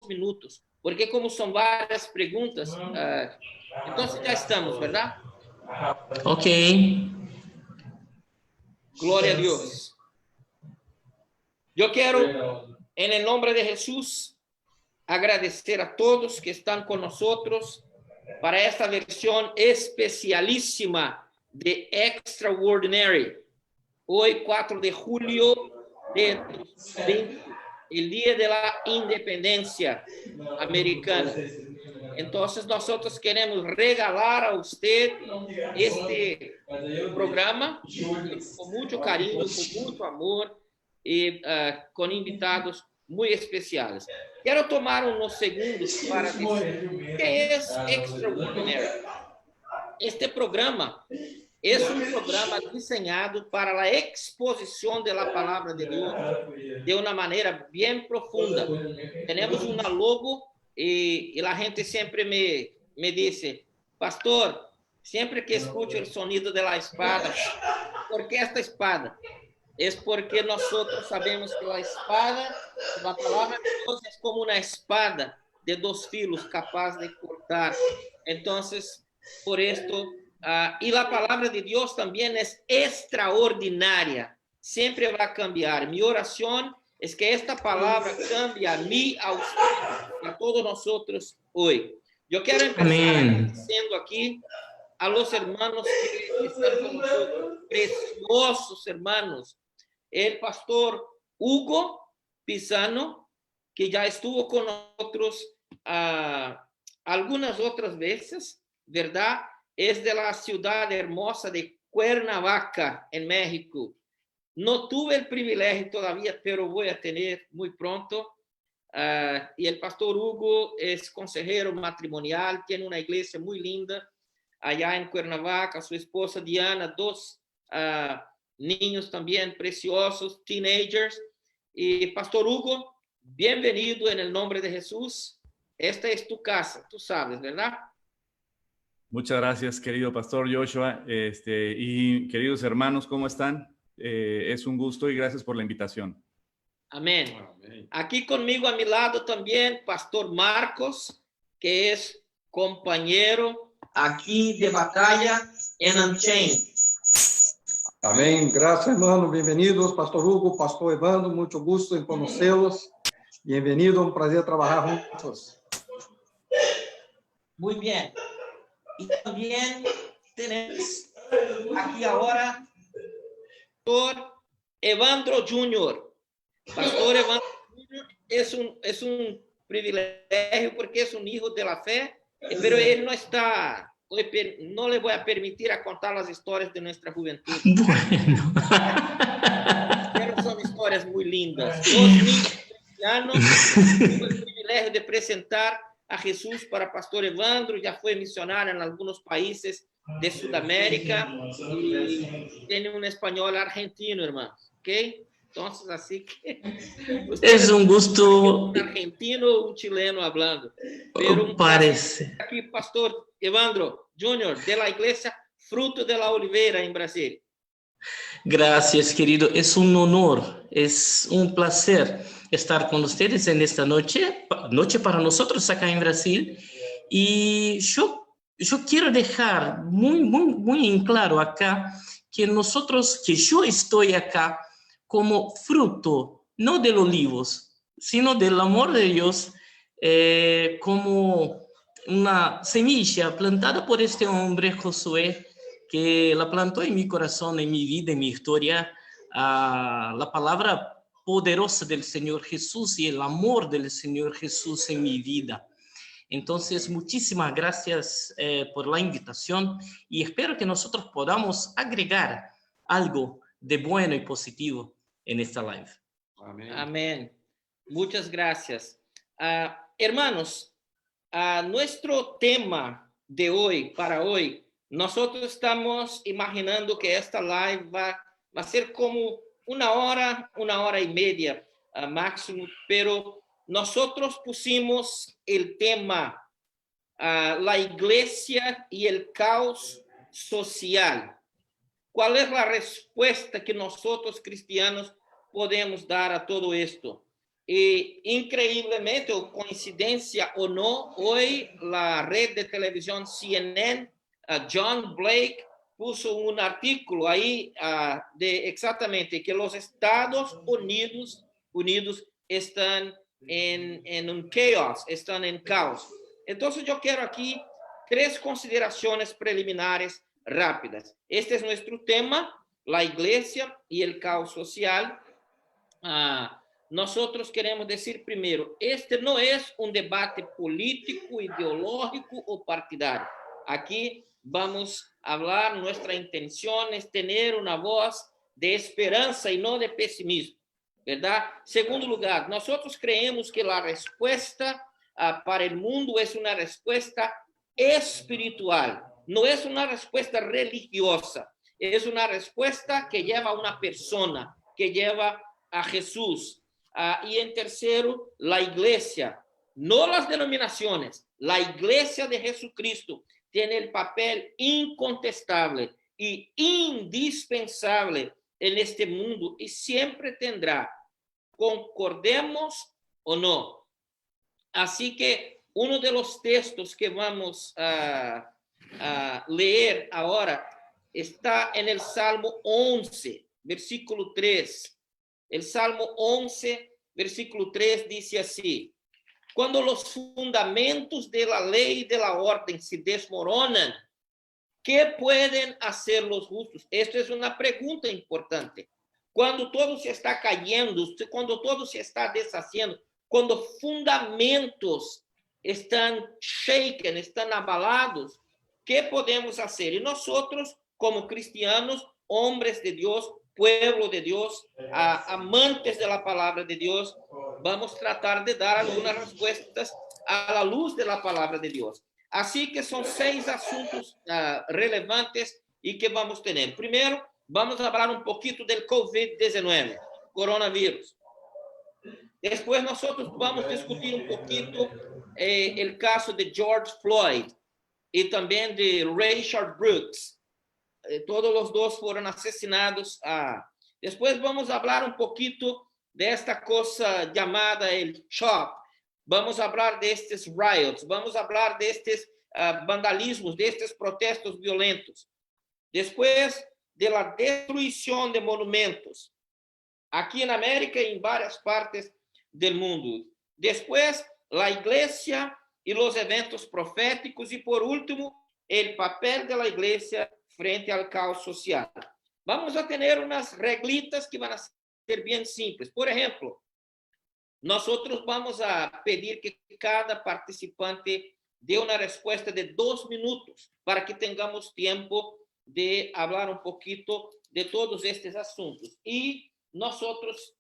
minutos, porque como son varias preguntas, entonces ya estamos, ¿verdad? Ok. Gloria a Dios. Yo quiero, en el nombre de Jesús, agradecer a todos que están con nosotros para esta versión especialísima de Extraordinary. Hoy, 4 de julio de 2020, el Día de la Independencia Americana. Entonces, nosotros queremos regalar a usted este programa con mucho cariño, con mucho amor y con invitados muy especiales. Quiero tomar unos segundos para decir qué es Extraordinary. Este programa es un programa diseñado para la exposición de la palabra de Dios de una manera bien profunda. Tenemos una logo y la gente siempre me dice, pastor, siempre que escucho el sonido de la espada, ¿por qué esta espada? Es porque nosotros sabemos que la espada, la palabra de Dios es como una espada de 2 filos capaz de cortar. Entonces, por esto, y la palabra de Dios también es extraordinaria. Siempre va a cambiar. Mi oración es que esta palabra cambie a mí, a usted y a todos nosotros hoy. Yo quiero empezar agradeciendo aquí a los hermanos que están con nosotros, preciosos hermanos. El pastor Hugo Pisano, que ya estuvo con nosotros algunas otras veces, ¿verdad? Es de la ciudad hermosa de Cuernavaca, en México. No tuve el privilegio todavía, pero voy a tener muy pronto. Y el pastor Hugo es consejero matrimonial, tiene una iglesia muy linda allá en Cuernavaca, su esposa Diana, 2 niños también preciosos, teenagers. Y pastor Hugo, bienvenido en el nombre de Jesús. Esta es tu casa, tú sabes, ¿verdad? Muchas gracias, querido pastor Joshua. Y queridos hermanos, ¿cómo están? Es un gusto y gracias por la invitación. Amén. Aquí conmigo a mi lado también, pastor Marcos, que es compañero aquí de batalla en Unchained. Amén. Gracias, hermano. Bienvenidos, pastor Hugo, pastor Evandro. Mucho gusto en conocerlos. Bienvenido, un placer trabajar juntos. Muy bien. Y también tenemos aquí ahora pastor Evandro Jr. Pastor Evandro Jr. es un privilegio porque es un hijo de la fe, pero él no está, no le voy a permitir a contar las historias de nuestra juventud. Bueno. Pero son historias muy lindas. 2 niños cristianos, tuve el privilegio de presentar a Jesús para pastor Evandro, ya fue misionario en algunos países de Sudamérica y tiene un español argentino, hermano, ¿ok? Entonces, así que es un gusto. Un argentino, un chileno hablando. Pero parece. Aquí, pastor Evandro Jr., de la iglesia Fruto de la Oliveira, en Brasil. Gracias, querido. Es un honor, es un placer estar con ustedes en esta noche para nosotros acá en Brasil. Y yo quiero dejar muy en claro acá que yo estoy acá como fruto, no de los olivos, sino del amor de Dios, como una semilla plantada por este hombre, Josué, que la plantó en mi corazón, en mi vida, en mi historia, la palabra poderosa del Señor Jesús y el amor del Señor Jesús en mi vida. Entonces, muchísimas gracias por la invitación y espero que nosotros podamos agregar algo de bueno y positivo en esta live. Amén. Amén. Muchas gracias. Hermanos, nuestro tema de hoy, para hoy, nosotros estamos imaginando que esta live va a ser como una hora y media máximo, pero nosotros pusimos el tema la iglesia y el caos social. ¿Cuál es la respuesta que nosotros cristianos podemos dar a todo esto? Y increíblemente, o coincidencia o no, hoy la red de televisión CNN, John Blake, puso un artículo ahí de exactamente que los Estados Unidos están en un caos, están en caos. Entonces yo quiero aquí 3 consideraciones preliminares rápidas. Este es nuestro tema, la iglesia y el caos social. Nosotros queremos decir primero, este no es un debate político, ideológico o partidario. Aquí vamos a hablar, nuestra intención es tener una voz de esperanza y no de pesimismo, ¿verdad? Segundo lugar, nosotros creemos que la respuesta para el mundo es una respuesta espiritual, no es una respuesta religiosa, es una respuesta que lleva a una persona, que lleva a Jesús. Y en tercero, la iglesia, no las denominaciones, la iglesia de Jesucristo tiene el papel incontestable y indispensable en este mundo y siempre tendrá, concordemos o no. Así que uno de los textos que vamos a leer ahora está en el Salmo 11, versículo 3. El Salmo 11, versículo 3 dice así: cuando los fundamentos de la ley y de la orden se desmoronan, ¿qué pueden hacer los justos? Esto es una pregunta importante. Cuando todo se está cayendo, cuando todo se está deshaciendo, cuando fundamentos están shaken, están abalados, ¿qué podemos hacer? Y nosotros, como cristianos, hombres de Dios, pueblo de Dios, amantes de la palabra de Dios, vamos a tratar de dar algunas respuestas a la luz de la palabra de Dios. Así que son 6 asuntos relevantes y que vamos a tener. Primero, vamos a hablar un poquito del COVID-19, coronavirus. Después nosotros vamos a discutir un poquito el caso de George Floyd y también de Rayshard Brooks. Todos los dos fueron asesinados. Después vamos a hablar un poquito de esta cosa llamada el CHOP. Vamos a hablar de estos riots, vamos a hablar de estos vandalismos, de estos protestos violentos. Después de la destrucción de monumentos, aquí en América y en varias partes del mundo. Después, la iglesia y los eventos proféticos. Y por último, el papel de la iglesia frente al caos social. Vamos a tener unas reglitas que van a ser bien simples. Por ejemplo, nosotros vamos a pedir que cada participante dé una respuesta de 2 minutos para que tengamos tiempo de hablar un poquito de todos estos asuntos. Y nosotros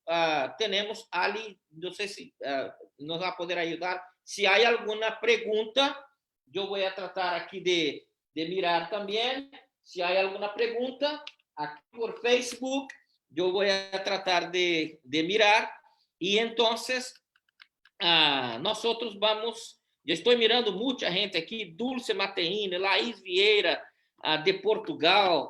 tenemos Ali, no sé si nos va a poder ayudar. Si hay alguna pregunta, yo voy a tratar aquí de mirar también. Si hay alguna pregunta, aquí por Facebook, yo voy a tratar de mirar. Y entonces, nosotros vamos, yo estoy mirando mucha gente aquí, Dulce Mateína, Laís Vieira, de Portugal,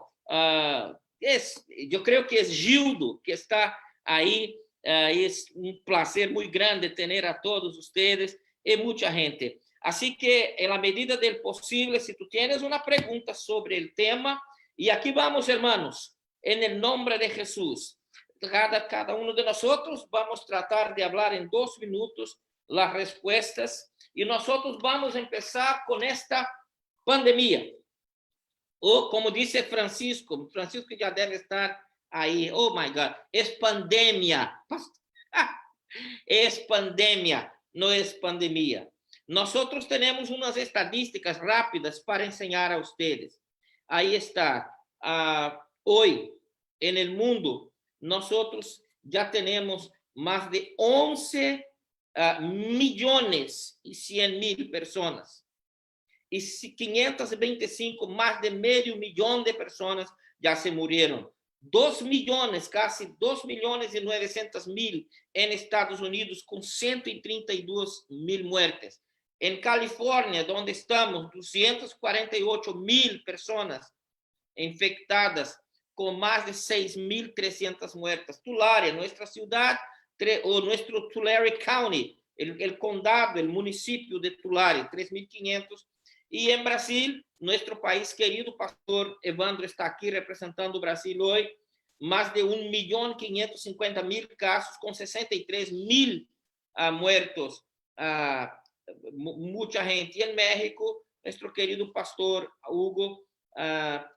yo creo que es Gildo, que está ahí. Es un placer muy grande tener a todos ustedes y mucha gente. Así que, en la medida del posible, si tú tienes una pregunta sobre el tema, y aquí vamos, hermanos, en el nombre de Jesús. Cada uno de nosotros vamos a tratar de hablar en 2 minutos las respuestas, y nosotros vamos a empezar con esta pandemia. O como dice Francisco ya debe estar ahí, oh my God, es pandemia. Es pandemia, no es pandemia. Nosotros tenemos unas estadísticas rápidas para enseñar a ustedes. Ahí está. Hoy, en el mundo, nosotros ya tenemos más de 11 millones y 100,000 personas. Y 525, más de medio millón de personas ya se murieron. 2 millones, casi 2.900.000 en Estados Unidos, con 132,000 muertes. En California, donde estamos, 248,000 personas infectadas, con más de 6.300 muertes. Tulare, nuestra ciudad, o nuestro Tulare County, el condado, el municipio de Tulare, 3.500. Y en Brasil, nuestro país querido, pastor Evandro está aquí representando Brasil hoy, más de 1.550.000 casos con 63.000 muertos, mucha gente. Y en México, nuestro querido pastor Hugo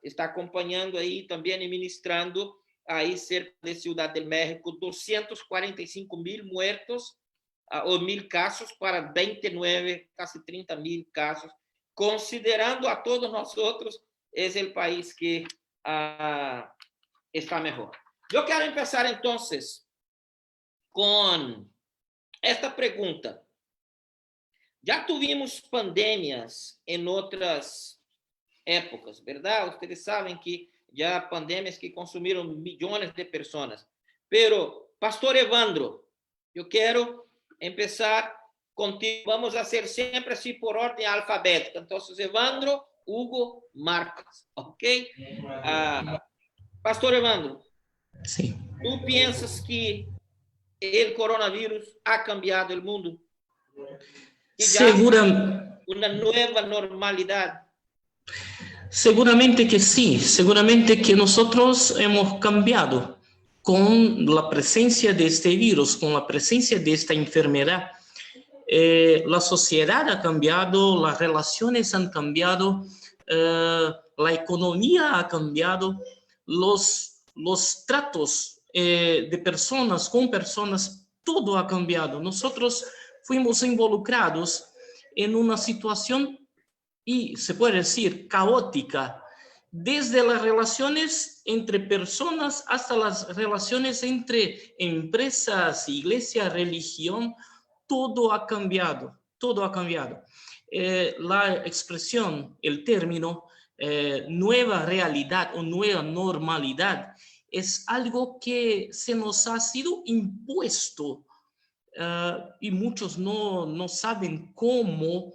está acompañando ahí también y ministrando ahí cerca de Ciudad de México, 245.000 muertos o 1.000 casos para 29, casi 30.000 casos. Considerando a todos nosotros, es el país que está mejor. Yo quiero empezar entonces con esta pregunta. Ya tuvimos pandemias en otras épocas, ¿verdad? Ustedes saben que ya pandemias que consumieron millones de personas. Pero, Pastor Evandro, yo quiero empezar contigo. Vamos a hacer siempre así por orden alfabética. Entonces, Evandro, Hugo, Marcos, ¿ok? Pastor Evandro, Sí. ¿tú piensas que el coronavirus ha cambiado el mundo? Que ya una nueva normalidad. Seguramente que sí, seguramente que nosotros hemos cambiado con la presencia de este virus, con la presencia de esta enfermedad. La sociedad ha cambiado, las relaciones han cambiado, la economía ha cambiado, los tratos de personas con personas, todo ha cambiado. Nosotros fuimos involucrados en una situación y se puede decir caótica, desde las relaciones entre personas hasta las relaciones entre empresas, iglesia, religión, todo ha cambiado, todo ha cambiado. La expresión, el término nueva realidad o nueva normalidad es algo que se nos ha sido impuesto y muchos no saben cómo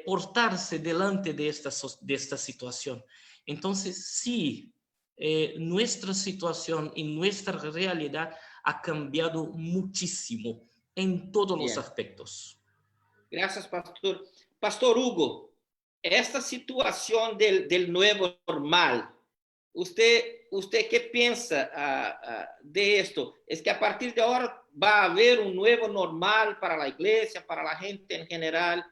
portarse delante de esta situación. Entonces, sí, nuestra situación y nuestra realidad ha cambiado muchísimo en todos los aspectos. Gracias, pastor. Pastor Hugo, esta situación del nuevo normal, ¿usted qué piensa de esto? ¿Es que a partir de ahora va a haber un nuevo normal para la iglesia, para la gente en general?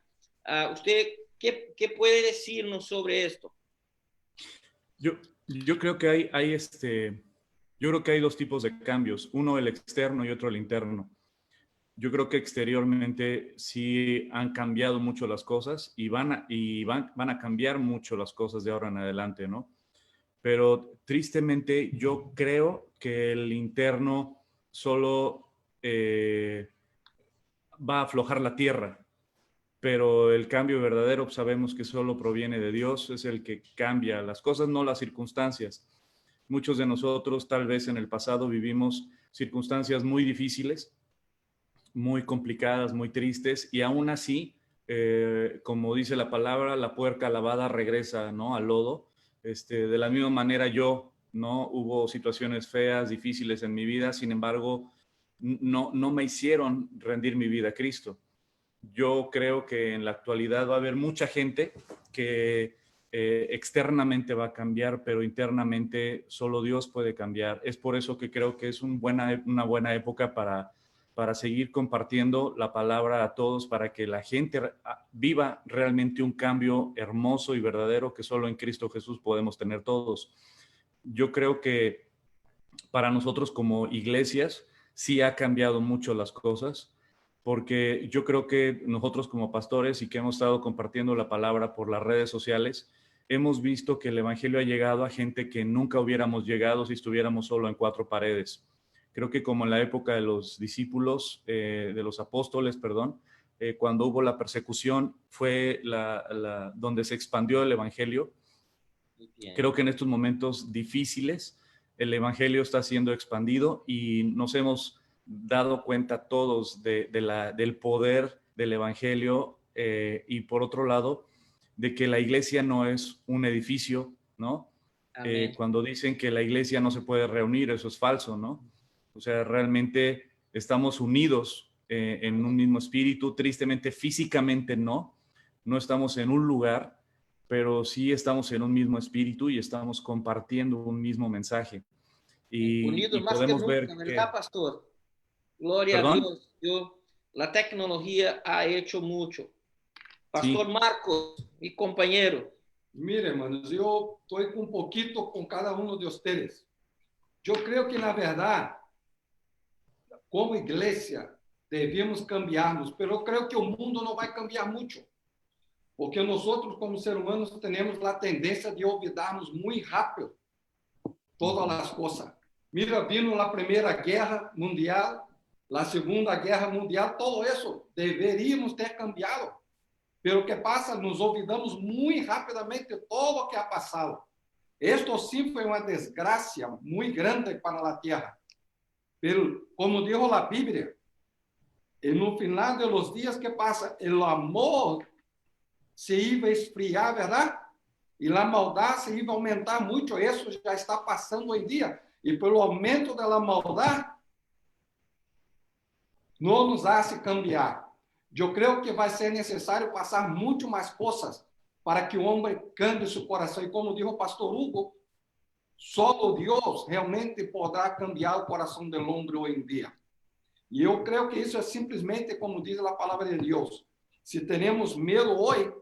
¿Usted qué puede decirnos sobre esto? Yo creo que yo creo que hay dos tipos de cambios, uno el externo y otro el interno. Yo creo que exteriormente sí han cambiado mucho las cosas y van a cambiar mucho las cosas de ahora en adelante, ¿no? Pero tristemente yo creo que el interno solo va a aflojar la tierra, pero el cambio verdadero sabemos que solo proviene de Dios, es el que cambia las cosas, no las circunstancias. Muchos de nosotros tal vez en el pasado vivimos circunstancias muy difíciles, muy complicadas, muy tristes, y aún así, como dice la palabra, la puerca lavada regresa, ¿no?, al lodo. De la misma manera ¿no? Hubo situaciones feas, difíciles en mi vida, sin embargo, no me hicieron rendir mi vida a Cristo. Yo creo que en la actualidad va a haber mucha gente que externamente va a cambiar, pero internamente solo Dios puede cambiar. Es por eso que creo que es una buena época para seguir compartiendo la palabra a todos, para que la gente viva realmente un cambio hermoso y verdadero que solo en Cristo Jesús podemos tener todos. Yo creo que para nosotros como iglesias sí ha cambiado mucho las cosas, porque yo creo que nosotros como pastores y que hemos estado compartiendo la palabra por las redes sociales, hemos visto que el evangelio ha llegado a gente que nunca hubiéramos llegado si estuviéramos solo en cuatro paredes. Creo que como en la época de los discípulos, de los apóstoles, perdón, cuando hubo la persecución, fue donde se expandió el evangelio. Creo que en estos momentos difíciles, el evangelio está siendo expandido y nos hemos dado cuenta todos del poder del evangelio y por otro lado, de que la iglesia no es un edificio, ¿no? Cuando dicen que la iglesia no se puede reunir, eso es falso, ¿no? O sea, realmente estamos unidos en un mismo espíritu. Tristemente, físicamente no estamos en un lugar, pero sí estamos en un mismo espíritu y estamos compartiendo un mismo mensaje. Unidos Y más que podemos nunca, ver ¿verdad, que... pastor? Gloria a ¿Perdón? Dios. La tecnología ha hecho mucho. Pastor Sí. Marcos, mi compañero. Mire, hermanos, yo estoy un poquito con cada uno de ustedes. Yo creo que, na verdade, como igreja, devemos cambiarnos, pero eu creio que o mundo não vai cambiar muito, porque nós, como seres humanos, temos a tendência de olvidarmos muito rápido todas as coisas. Mira, vino a Primeira Guerra Mundial, a Segunda Guerra Mundial, todo isso deveríamos ter cambiado. Pero o que passa, nos olvidamos muito rapidamente todo o que ha passado. Esto sim foi uma desgraça muito grande para a Terra. Pero, como dijo a Bíblia, no final de los dias que passa, o amor se iba a esfriar, verdade? E a maldade se iba a aumentar muito. Isso já está passando hoje em dia. E pelo aumento da maldade, não nos hace cambiar. Eu creio que vai ser necessário passar muito mais coisas para que o homem cambie seu coração. E como dijo o pastor Hugo, só Deus realmente poderá cambiar o coração do homem hoje em dia. E eu creio que isso é simplesmente como diz a palavra de Deus. Se temos medo hoje,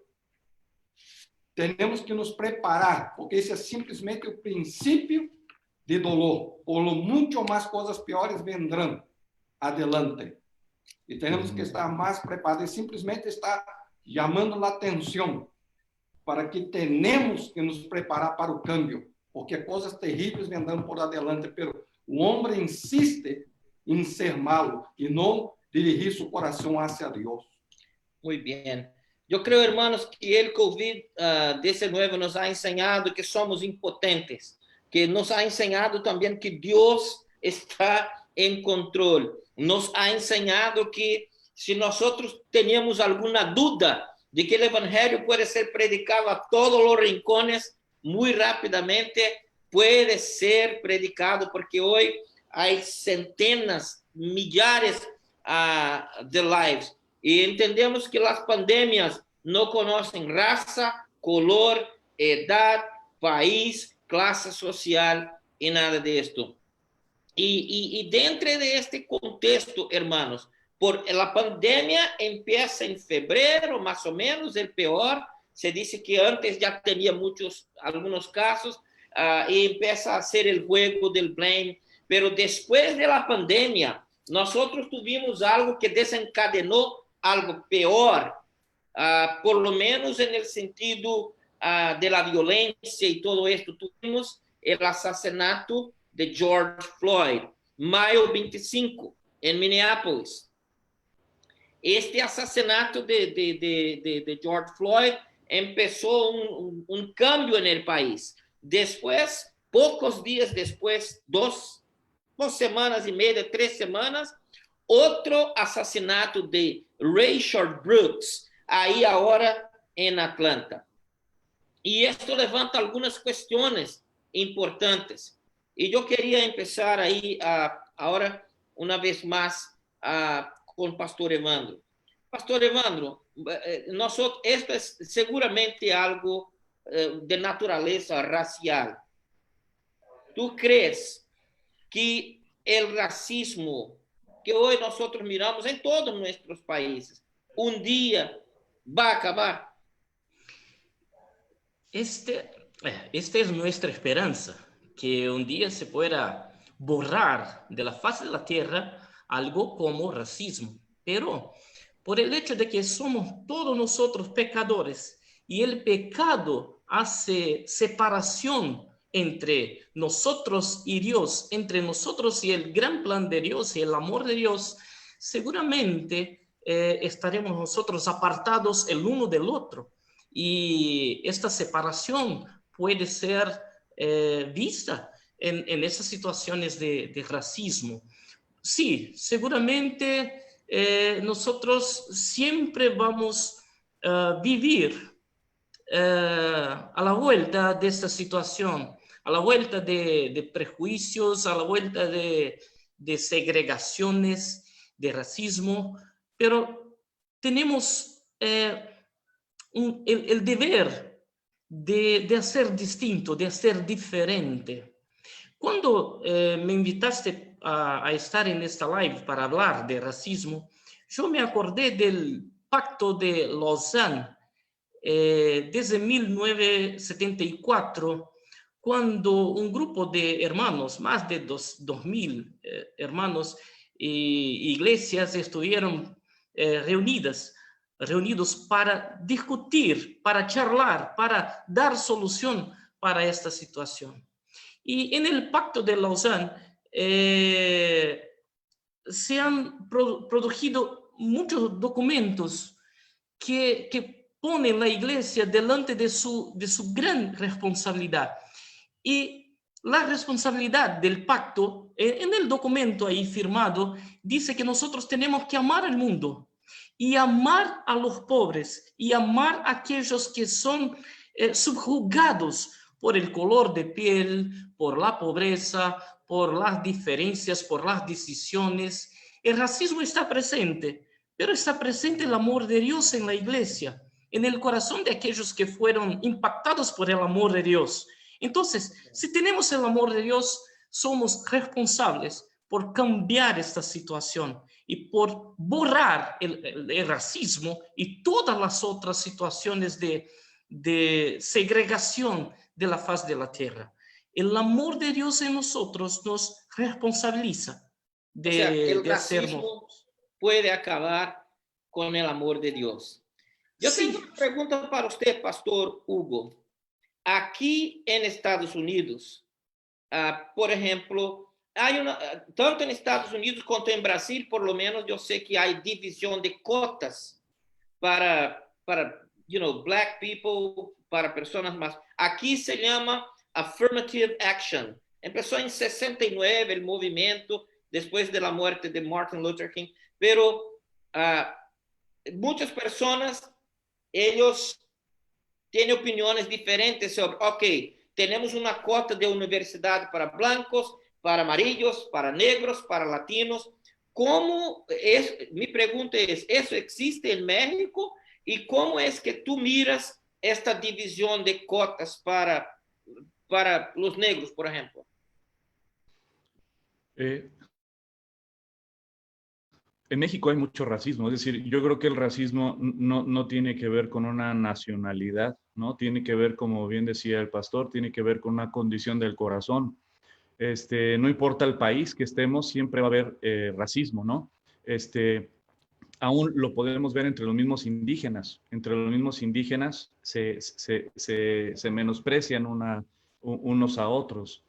temos que nos preparar, porque isso é simplesmente o princípio de dolor. Por muito mais coisas piores vendrão adelante. E temos que estar mais preparados. E simplesmente estar chamando a atenção para que tenemos que nos preparar para o câmbio, porque coisas terríveis vendrão por adelante, pero o homem insiste em ser malo e não dirigir seu coração hacia Deus. Muy bien. Yo creo, hermanos, que el COVID-19 nos ha enseñado que somos impotentes, que nos ha enseñado también que Dios está en control. Nos ha enseñado que si nosotros teníamos alguna duda de que el evangelio puede ser predicado a todos los rincones muy rápidamente, puede ser predicado, porque hoy hay centenas, millares de lives. Y entendemos que las pandemias no conocen raza, color, edad, país, clase social y nada de esto. Y dentro de este contexto, hermanos, por la pandemia empieza en febrero, más o menos, el peor. Se dice que antes ya tenía algunos casos, y empieza a hacer el juego del blame. Pero después de la pandemia, nosotros tuvimos algo que desencadenó algo peor, por lo menos en el sentido de la violencia y todo esto. Tuvimos el asesinato de George Floyd, mayo 25, en Minneapolis. Este asesinato de George Floyd empezó un cambio en el país. Después, pocos días después, dos semanas y media, 3 semanas, otro asesinato de Rayshard Brooks, ahí ahora en Atlanta. Y esto levanta algunas cuestiones importantes. Y yo quería empezar ahí ahora una vez más con Pastor Evandro. Pastor Evandro, esto es seguramente algo de naturaleza racial. ¿Tú crees que el racismo que hoy nosotros miramos en todos nuestros países, un día va a acabar? Esta es nuestra esperanza, que un día se pueda borrar de la faz de la tierra algo como racismo. Pero por el hecho de que somos todos nosotros pecadores y el pecado hace separación entre nosotros y Dios, entre nosotros y el gran plan de Dios y el amor de Dios, seguramente estaremos nosotros apartados el uno del otro. Y esta separación puede ser vista en esas situaciones de racismo. Sí, seguramente nosotros siempre vamos a vivir a la vuelta de esta situación, a la vuelta de prejuicios, a la vuelta de de segregaciones, de racismo, pero tenemos el deber de hacer distinto, de hacer diferente. Cuando me invitaste a estar en esta live para hablar de racismo, yo me acordé del Pacto de Lausanne desde 1974, cuando un grupo de hermanos, más de 2000 hermanos y iglesias estuvieron reunidos para discutir, para charlar, para dar solución para esta situación. Y en el Pacto de Lausanne se han producido muchos documentos que ponen la iglesia delante de su gran responsabilidad. Y la responsabilidad del pacto, en el documento ahí firmado, dice que nosotros tenemos que amar al mundo y amar a los pobres y amar a aquellos que son subjugados por el color de piel, por la pobreza, por las diferencias, por las decisiones. El racismo está presente, pero está presente el amor de Dios en la iglesia, en el corazón de aquellos que fueron impactados por el amor de Dios. Entonces, si tenemos el amor de Dios, somos responsables por cambiar esta situación y por borrar el racismo y todas las otras situaciones de segregación de la faz de la tierra. El amor de Dios en nosotros nos responsabiliza O sea, el de hacernos. racismo puede acabar con el amor de Dios. Yo Sí. tengo una pregunta para usted, Pastor Hugo. Aquí en Estados Unidos, por ejemplo, hay tanto en Estados Unidos como en Brasil, por lo menos yo sé que hay división de cotas para black people, para personas más. Aquí se llama Affirmative Action. Empezó en 69 el movimiento, después de la muerte de Martin Luther King, pero muchas personas, ellos tienen opiniones diferentes sobre, ok, tenemos una cuota de universidad para blancos, para amarillos, para negros, para latinos. ¿Cómo es? Mi pregunta es, ¿eso existe en México? ¿Y cómo es que tú miras esta división de cuotas para los negros, por ejemplo? En México hay mucho racismo, es decir, yo creo que el racismo no tiene que ver con una nacionalidad, ¿no? Tiene que ver, como bien decía el pastor, tiene que ver con una condición del corazón. No importa el país que estemos, siempre va a haber racismo, ¿no? Aún lo podemos ver entre los mismos indígenas. Entre los mismos indígenas se menosprecian unos a otros.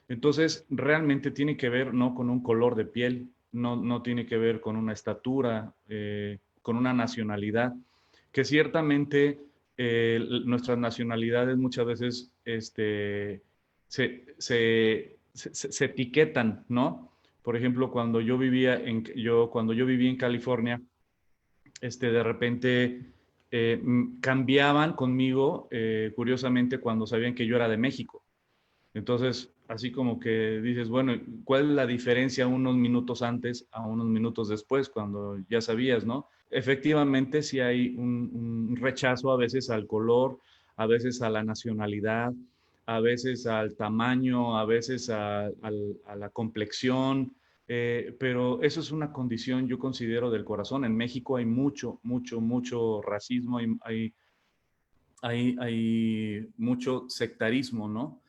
Entonces, realmente tiene que ver no con un color de piel, no tiene que ver con una estatura, con una nacionalidad, que ciertamente nuestras nacionalidades muchas veces se etiquetan, ¿no? Por ejemplo, cuando yo vivía en California, de repente cambiaban conmigo, curiosamente, cuando sabían que yo era de México. Entonces, así como que dices, bueno, ¿cuál es la diferencia unos minutos antes a unos minutos después, cuando ya sabías, ¿no? Efectivamente, sí hay un rechazo a veces al color, a veces a la nacionalidad, a veces al tamaño, a veces a la complexión, pero eso es una condición, yo considero, del corazón. En México hay mucho racismo, hay mucho sectarismo, ¿no?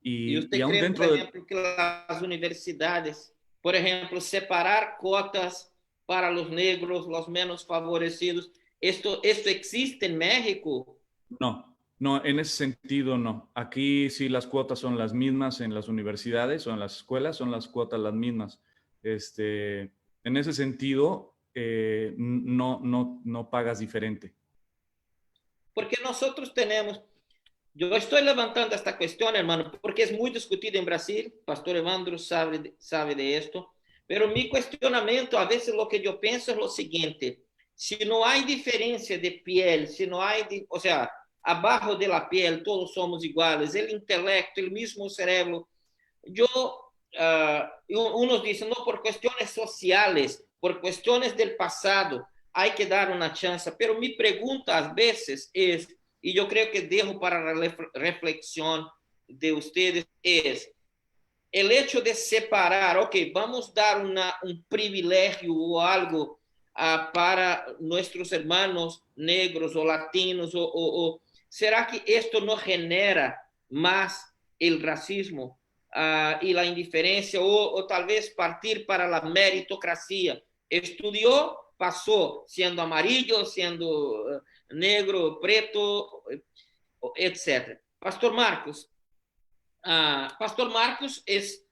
¿Y usted aún cree, por dentro de... ejemplo, que las universidades, por ejemplo, separar cuotas para los negros, los menos favorecidos, esto existe en México? No, en ese sentido no. Aquí sí las cuotas son las mismas en las universidades o en las escuelas, son las cuotas las mismas. En ese sentido, no pagas diferente. Porque nosotros tenemos, yo estoy levantando esta cuestión, hermano, porque es muy discutida en Brasil, Pastor Evandro sabe de esto, pero mi cuestionamiento, a veces lo que yo pienso es lo siguiente: si no hay diferencia de piel, si no hay, o sea, abajo de la piel todos somos iguales, el intelecto, el mismo cerebro, yo unos dicen, no, por cuestiones sociales, por cuestiones del pasado, hay que dar una chance. Pero mi pregunta a veces es, y yo creo que dejo para la reflexión de ustedes, es el hecho de separar, ok, vamos a dar un privilegio o algo para nuestros hermanos negros o latinos, o ¿será que esto no genera más el racismo y la indiferencia, o tal vez partir para la meritocracia? Estudió, pasó, siendo amarillo, siendo negro, preto, etc. Pastor Marcos es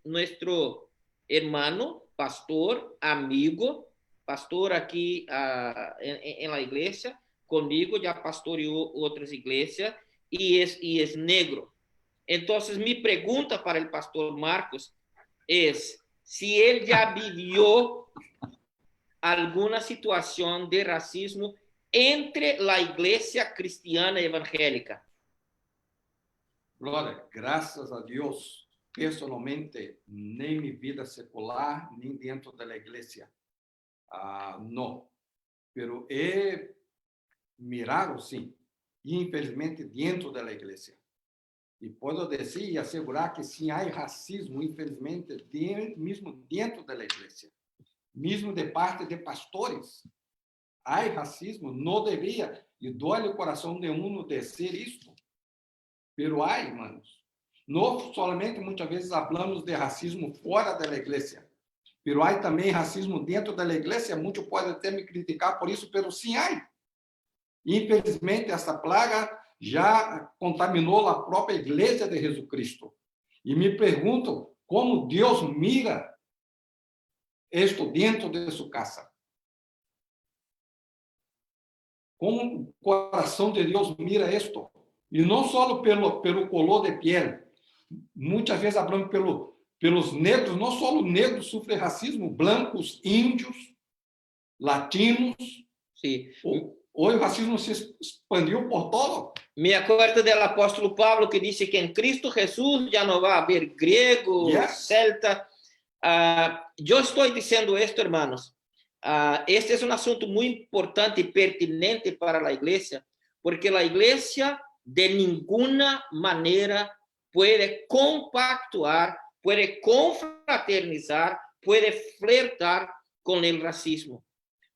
nuestro hermano, pastor, amigo, pastor aquí en la iglesia, conmigo, ya pastoreó otras iglesias y es negro. Entonces, mi pregunta para el pastor Marcos es si él ya vivió alguna situación de racismo entre la iglesia cristiana evangélica. Glória, graças a Deus, personalmente, nem minha vida secular, nem dentro da igreja. Não. Pero he mirado, sim, infelizmente, dentro da igreja. E posso dizer e assegurar que sim, há racismo, infelizmente, mesmo dentro da igreja. Mesmo de parte de pastores. Há racismo, não deveria, e dói o coração de um dizer isto. Pero há, irmãos. Não somente muitas vezes falamos de racismo fora da igreja, pero há também racismo dentro da igreja. Muitos podem até me criticar por isso, pero sim há. Infelizmente, essa plaga já contaminou a própria igreja de Jesus Cristo. E me pergunto como Deus mira isto dentro de sua casa. Como o coração de Deus mira isto. E não só pelo color de pele. Muitas vezes falamos pelos negros, não só os negros sofrem racismo, brancos, índios, latinos. Sí. Hoje o racismo se expandiu por todo. Me acuerdo del apóstol Pablo que dice que en Cristo Jesús ya no va a haber griego, celta. Yo estoy diciendo esto, hermanos. Este es un asunto muy importante y pertinente para la iglesia, porque la iglesia de ninguna manera puede compactuar, puede confraternizar, puede flirtar con el racismo,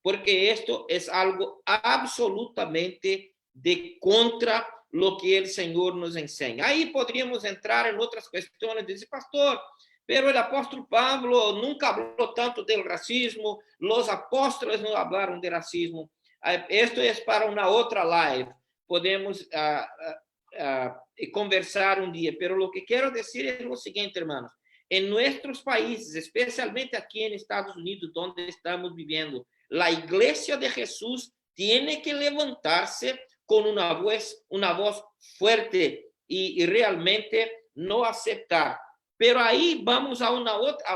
porque esto es algo absolutamente de contra lo que el Señor nos enseña. Ahí podríamos entrar en otras cuestiones, dice pastor, pero el apóstol Pablo nunca habló tanto del racismo, los apóstoles no hablaron de racismo. Esto es para una otra live. Podemos conversar un día, pero lo que quiero decir es lo siguiente, hermanos. En nuestros países, especialmente aquí en Estados Unidos, donde estamos viviendo, la iglesia de Jesús tiene que levantarse con una voz fuerte y realmente no aceptar. Pero ahí vamos a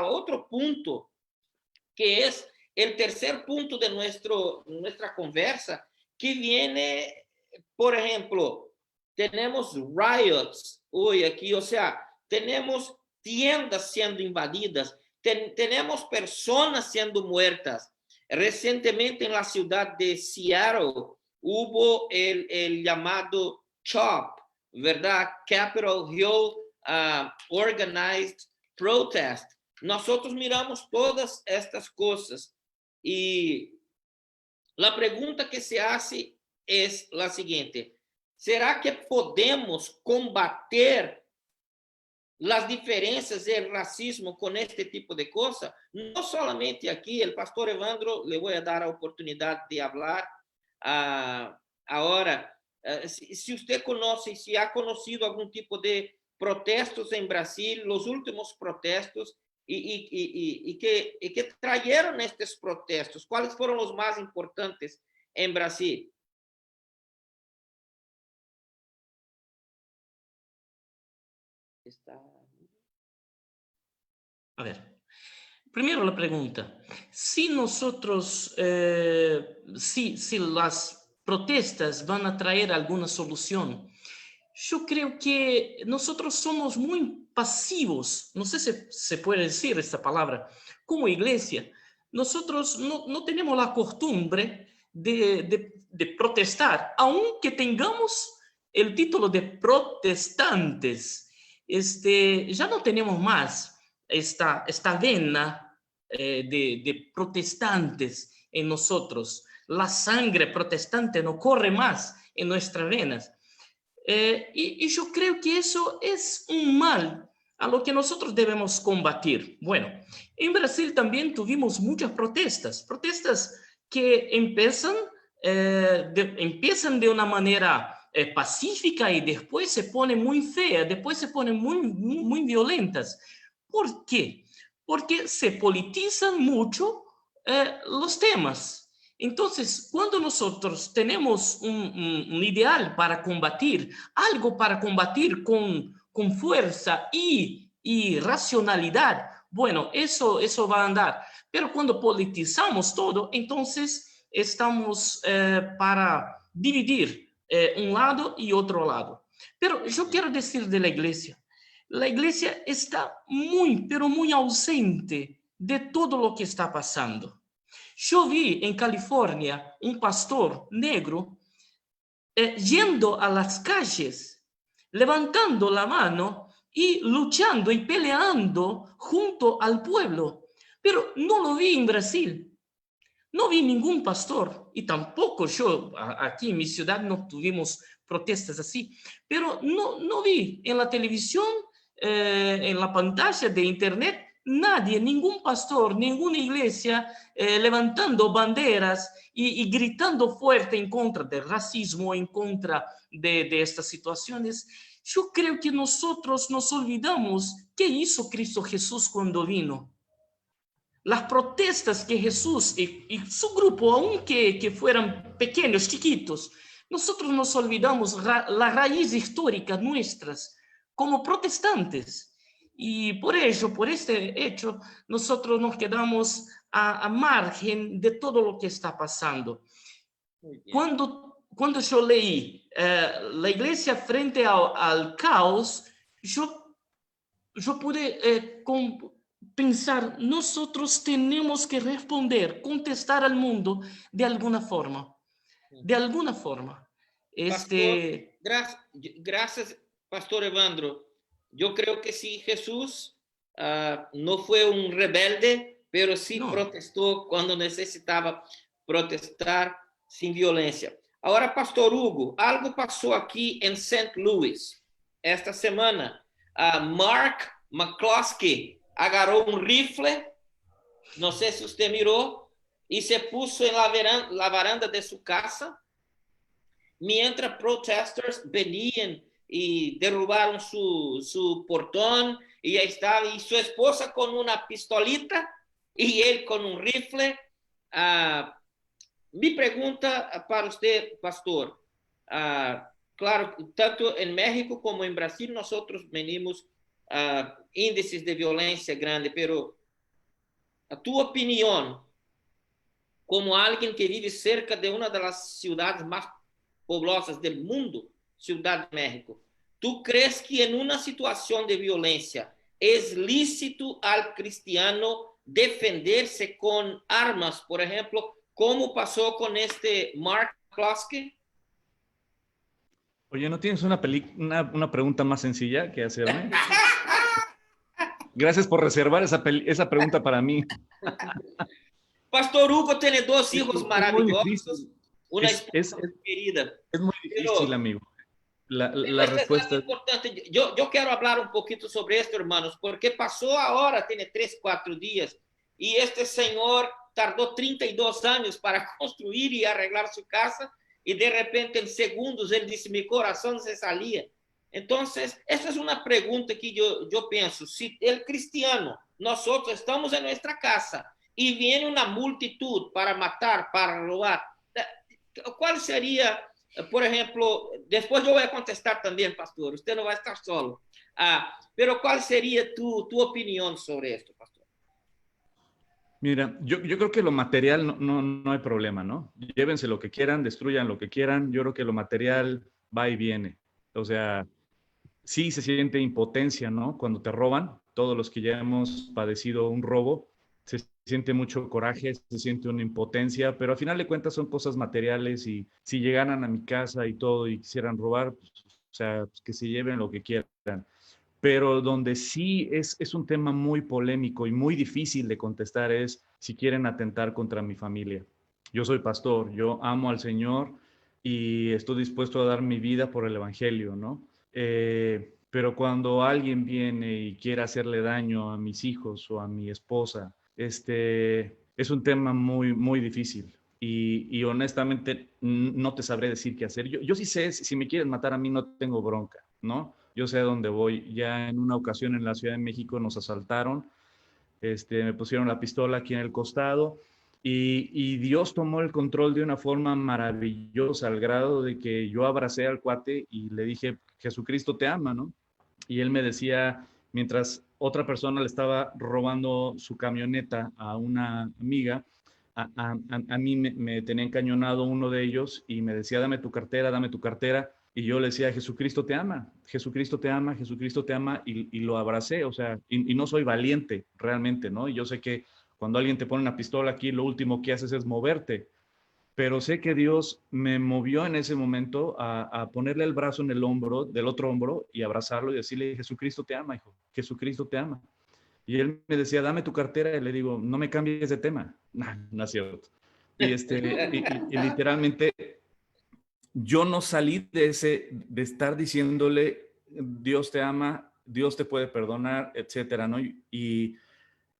otro punto, que es el tercer punto de nuestra conversa, que viene, por ejemplo, tenemos riots hoy aquí, o sea, tenemos tiendas siendo invadidas, tenemos personas siendo muertas. Recientemente en la ciudad de Seattle hubo el llamado CHOP, ¿verdad? Capitol Hill Organized Protest. Nosotros miramos todas estas cosas y la pregunta que se hace es la siguiente: ¿será que podemos combater las diferencias del racismo con este tipo de cosas? No solamente aquí, el pastor Evandro, le voy a dar la oportunidad de hablar ahora. Si usted conoce, si ha conocido algún tipo de protestos en Brasil, los últimos protestos, y que trajeron estos protestos, ¿cuáles fueron los más importantes en Brasil? A ver, primero la pregunta, si nosotros, si las protestas van a traer alguna solución, yo creo que nosotros somos muy pasivos, no sé si se puede decir esta palabra, como iglesia. Nosotros no tenemos la costumbre de protestar, aunque tengamos el título de protestantes. Ya no tenemos más esta vena de protestantes en nosotros. La sangre protestante no corre más en nuestras venas. Y yo creo que eso es un mal a lo que nosotros debemos combatir. Bueno, en Brasil también tuvimos muchas protestas que empiezan de una manera pacífica y después se ponen muy feas, después se ponen muy violentas. ¿Por qué? Porque se politizan mucho los temas. Entonces, cuando nosotros tenemos un ideal para combatir, algo para combatir con fuerza y racionalidad, bueno, eso va a andar. Pero cuando politizamos todo, entonces estamos para dividir un lado y otro lado. Pero yo quiero decir de la iglesia está muy, pero muy ausente de todo lo que está pasando. Yo vi en California un pastor negro yendo a las calles, levantando la mano y luchando y peleando junto al pueblo. Pero no lo vi en Brasil. No vi ningún pastor y tampoco yo, aquí en mi ciudad no tuvimos protestas así, pero no vi en la televisión, en la pantalla de internet, nadie, ningún pastor, ninguna iglesia levantando banderas y gritando fuerte en contra del racismo, en contra de estas situaciones. Yo creo que nosotros nos olvidamos qué hizo Cristo Jesús cuando vino. Las protestas que Jesús y su grupo, aunque fueran pequeños, chiquitos, nosotros nos olvidamos la raíz histórica nuestras como protestantes. Y por ello, por este hecho, nosotros nos quedamos a margen de todo lo que está pasando. Cuando yo leí la iglesia frente al caos, yo pude pensar, nosotros tenemos que responder, contestar al mundo de alguna forma. De alguna forma. Gracias, Pastor Evandro. Yo creo que sí, Jesús no fue un rebelde, pero sí protestó cuando necesitaba protestar sin violencia. Ahora, Pastor Hugo, algo pasó aquí en St. Louis esta semana. Mark McCloskey agarró un rifle, no sé si usted miró, y se puso en la baranda de su casa, mientras protesters venían y derrubaron su portón, y ahí estaba, y su esposa con una pistolita, y él con un rifle. Mi pregunta para usted, pastor, claro, tanto en México como en Brasil nosotros venimos índices de violencia grande, pero a tu opinión, como alguien que vive cerca de una de las ciudades más poblosas del mundo, Ciudad de México, ¿tú crees que en una situación de violencia es lícito al cristiano defenderse con armas, por ejemplo, como pasó con este Mark McCloskey? Oye, ¿no tienes una pregunta más sencilla que hacerme? Gracias por reservar esa pregunta para mí. Pastor Hugo tiene dos hijos maravillosos, una esposa querida. Es muy difícil, amigo. La respuesta es importante. Yo quiero hablar un poquito sobre esto, hermanos, porque pasó ahora, tiene 3, 4 días, y este señor tardó 32 años para construir y arreglar su casa, y de repente en segundos él dice, mi corazón se salía. Entonces, esa es una pregunta que yo pienso, si el cristiano, nosotros estamos en nuestra casa y viene una multitud para matar, para robar, ¿cuál sería, por ejemplo, después yo voy a contestar también, pastor, usted no va a estar solo, pero cuál sería tu opinión sobre esto, pastor? Mira, yo creo que lo material no hay problema, ¿no? Llévense lo que quieran, destruyan lo que quieran. Yo creo que lo material va y viene. O sea, sí se siente impotencia, ¿no? Cuando te roban, todos los que ya hemos padecido un robo, se siente mucho coraje, se siente una impotencia, pero al final de cuentas son cosas materiales y si llegaran a mi casa y todo y quisieran robar, pues, o sea, pues que se lleven lo que quieran. Pero donde sí es un tema muy polémico y muy difícil de contestar es si quieren atentar contra mi familia. Yo soy pastor, yo amo al Señor y estoy dispuesto a dar mi vida por el Evangelio, ¿no? Pero cuando alguien viene y quiere hacerle daño a mis hijos o a mi esposa, es un tema muy, muy difícil. Y honestamente no te sabré decir qué hacer. Yo sí sé, si me quieren matar a mí no tengo bronca, ¿no? Yo sé a dónde voy. Ya en una ocasión en la Ciudad de México nos asaltaron, me pusieron la pistola aquí en el costado y Dios tomó el control de una forma maravillosa al grado de que yo abracé al cuate y le dije, Jesucristo te ama, ¿no? Y él me decía, mientras otra persona le estaba robando su camioneta a una amiga, a mí me tenía encañonado uno de ellos y me decía, dame tu cartera, dame tu cartera. Y yo le decía, Jesucristo te ama, Jesucristo te ama, Jesucristo te ama, y lo abracé, o sea, y no soy valiente realmente, ¿no? Y yo sé que cuando alguien te pone una pistola aquí, lo último que haces es moverte, pero sé que Dios me movió en ese momento a ponerle el brazo en el hombro, del otro hombro, y abrazarlo y decirle, Jesucristo te ama, hijo, Jesucristo te ama. Y él me decía, dame tu cartera, y le digo, no me cambies de tema. Nah, no es cierto. Y literalmente yo no salí de estar diciéndole, Dios te ama, Dios te puede perdonar, etcétera, ¿no? Y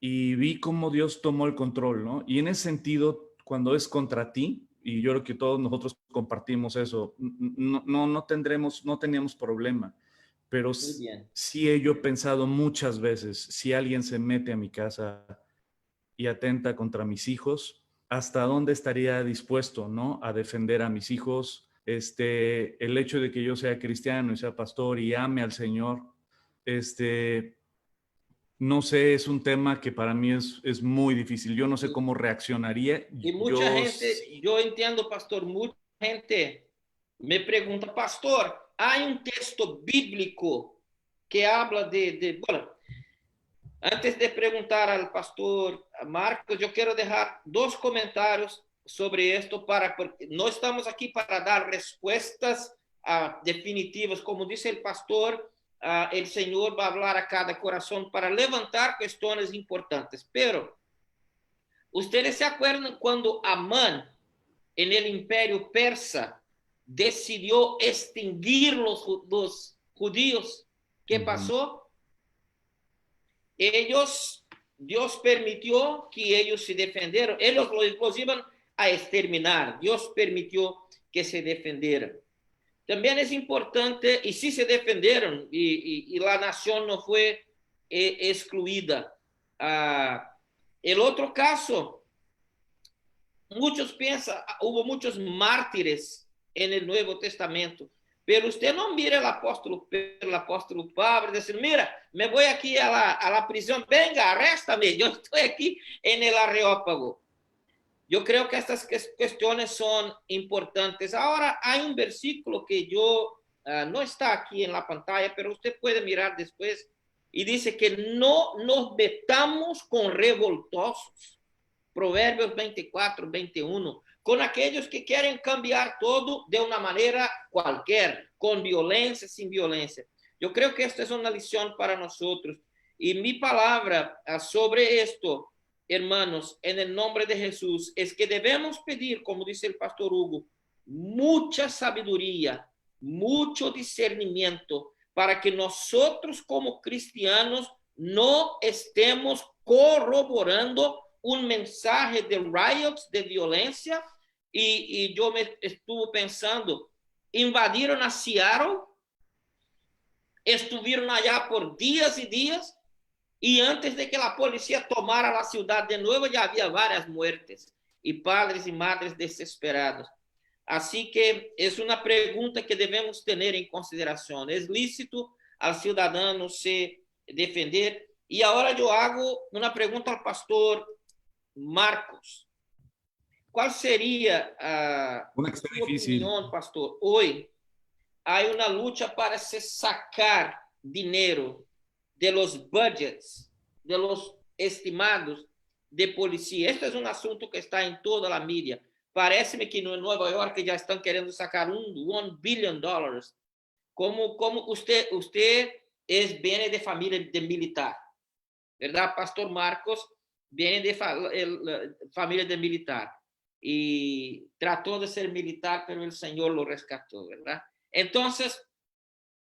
vi cómo Dios tomó el control, ¿no? Y en ese sentido, cuando es contra ti, y yo creo que todos nosotros compartimos eso, no tendremos, no teníamos problema, pero Muy bien. sí he yo pensado muchas veces, si alguien se mete a mi casa y atenta contra mis hijos, ¿hasta dónde estaría dispuesto, ¿no? A defender a mis hijos? El hecho de que yo sea cristiano y sea pastor y ame al Señor, no sé, es un tema que para mí es muy difícil. Yo no sé cómo reaccionaría. Y mucha Yo gente, sí. yo entiendo, pastor, mucha gente me pregunta, pastor, hay un texto bíblico que habla bueno, antes de preguntar al pastor Marcos, yo quiero dejar dos comentarios sobre esto porque no estamos aquí para dar respuestas definitivas. Como dice el pastor, el Señor va a hablar a cada corazón para levantar cuestiones importantes. Pero, ¿ustedes se acuerdan cuando Amán en el imperio persa decidió extinguir los judíos? ¿Qué pasó? Dios permitió que ellos se defendieran. Ellos los iban a exterminar. Dios permitió que se defendieran. También es importante, y sí se defendieron, y la nación no fue excluida. El otro caso, muchos piensan, hubo muchos mártires en el Nuevo Testamento, pero usted no mira el apóstolo Pedro, el apóstolo Pablo, decir, mira, me voy aquí a la prisión, venga, arréstame, yo estoy aquí en el Areópago. Yo creo que estas cuestiones son importantes. Ahora hay un versículo que no está aquí en la pantalla, pero usted puede mirar después, y dice que no nos metamos con revoltosos. Proverbios 24, 21, con aquellos que quieren cambiar todo de una manera cualquier, con violencia, sin violencia. Yo creo que esta es una lección para nosotros. Y mi palabra sobre esto, hermanos, en el nombre de Jesús, es que debemos pedir, como dice el pastor Hugo, mucha sabiduría, mucho discernimiento, para que nosotros como cristianos no estemos corroborando un mensaje de riots, de violencia, y yo me estuve pensando, invadieron a Seattle, estuvieron allá por días y días, y antes de que la policía tomara la ciudad de nuevo, ya había varias muertes, y padres y madres desesperados. Así que es una pregunta que debemos tener en consideración. ¿Es lícito al ciudadano se defender? Y ahora yo hago una pregunta al pastor Marcos. ¿Cuál sería Una que está su difícil. opinión, pastor, hoy hay una lucha para se sacar dinero de los budgets, de los estimados de policía. Esto es un asunto que está en toda la media. Parece-me que en Nueva York ya están queriendo sacar $1 billion. Como usted viene de familia de militar, ¿verdad? Pastor Marcos viene de familia de militar y trató de ser militar, pero el Señor lo rescató, ¿verdad? Entonces,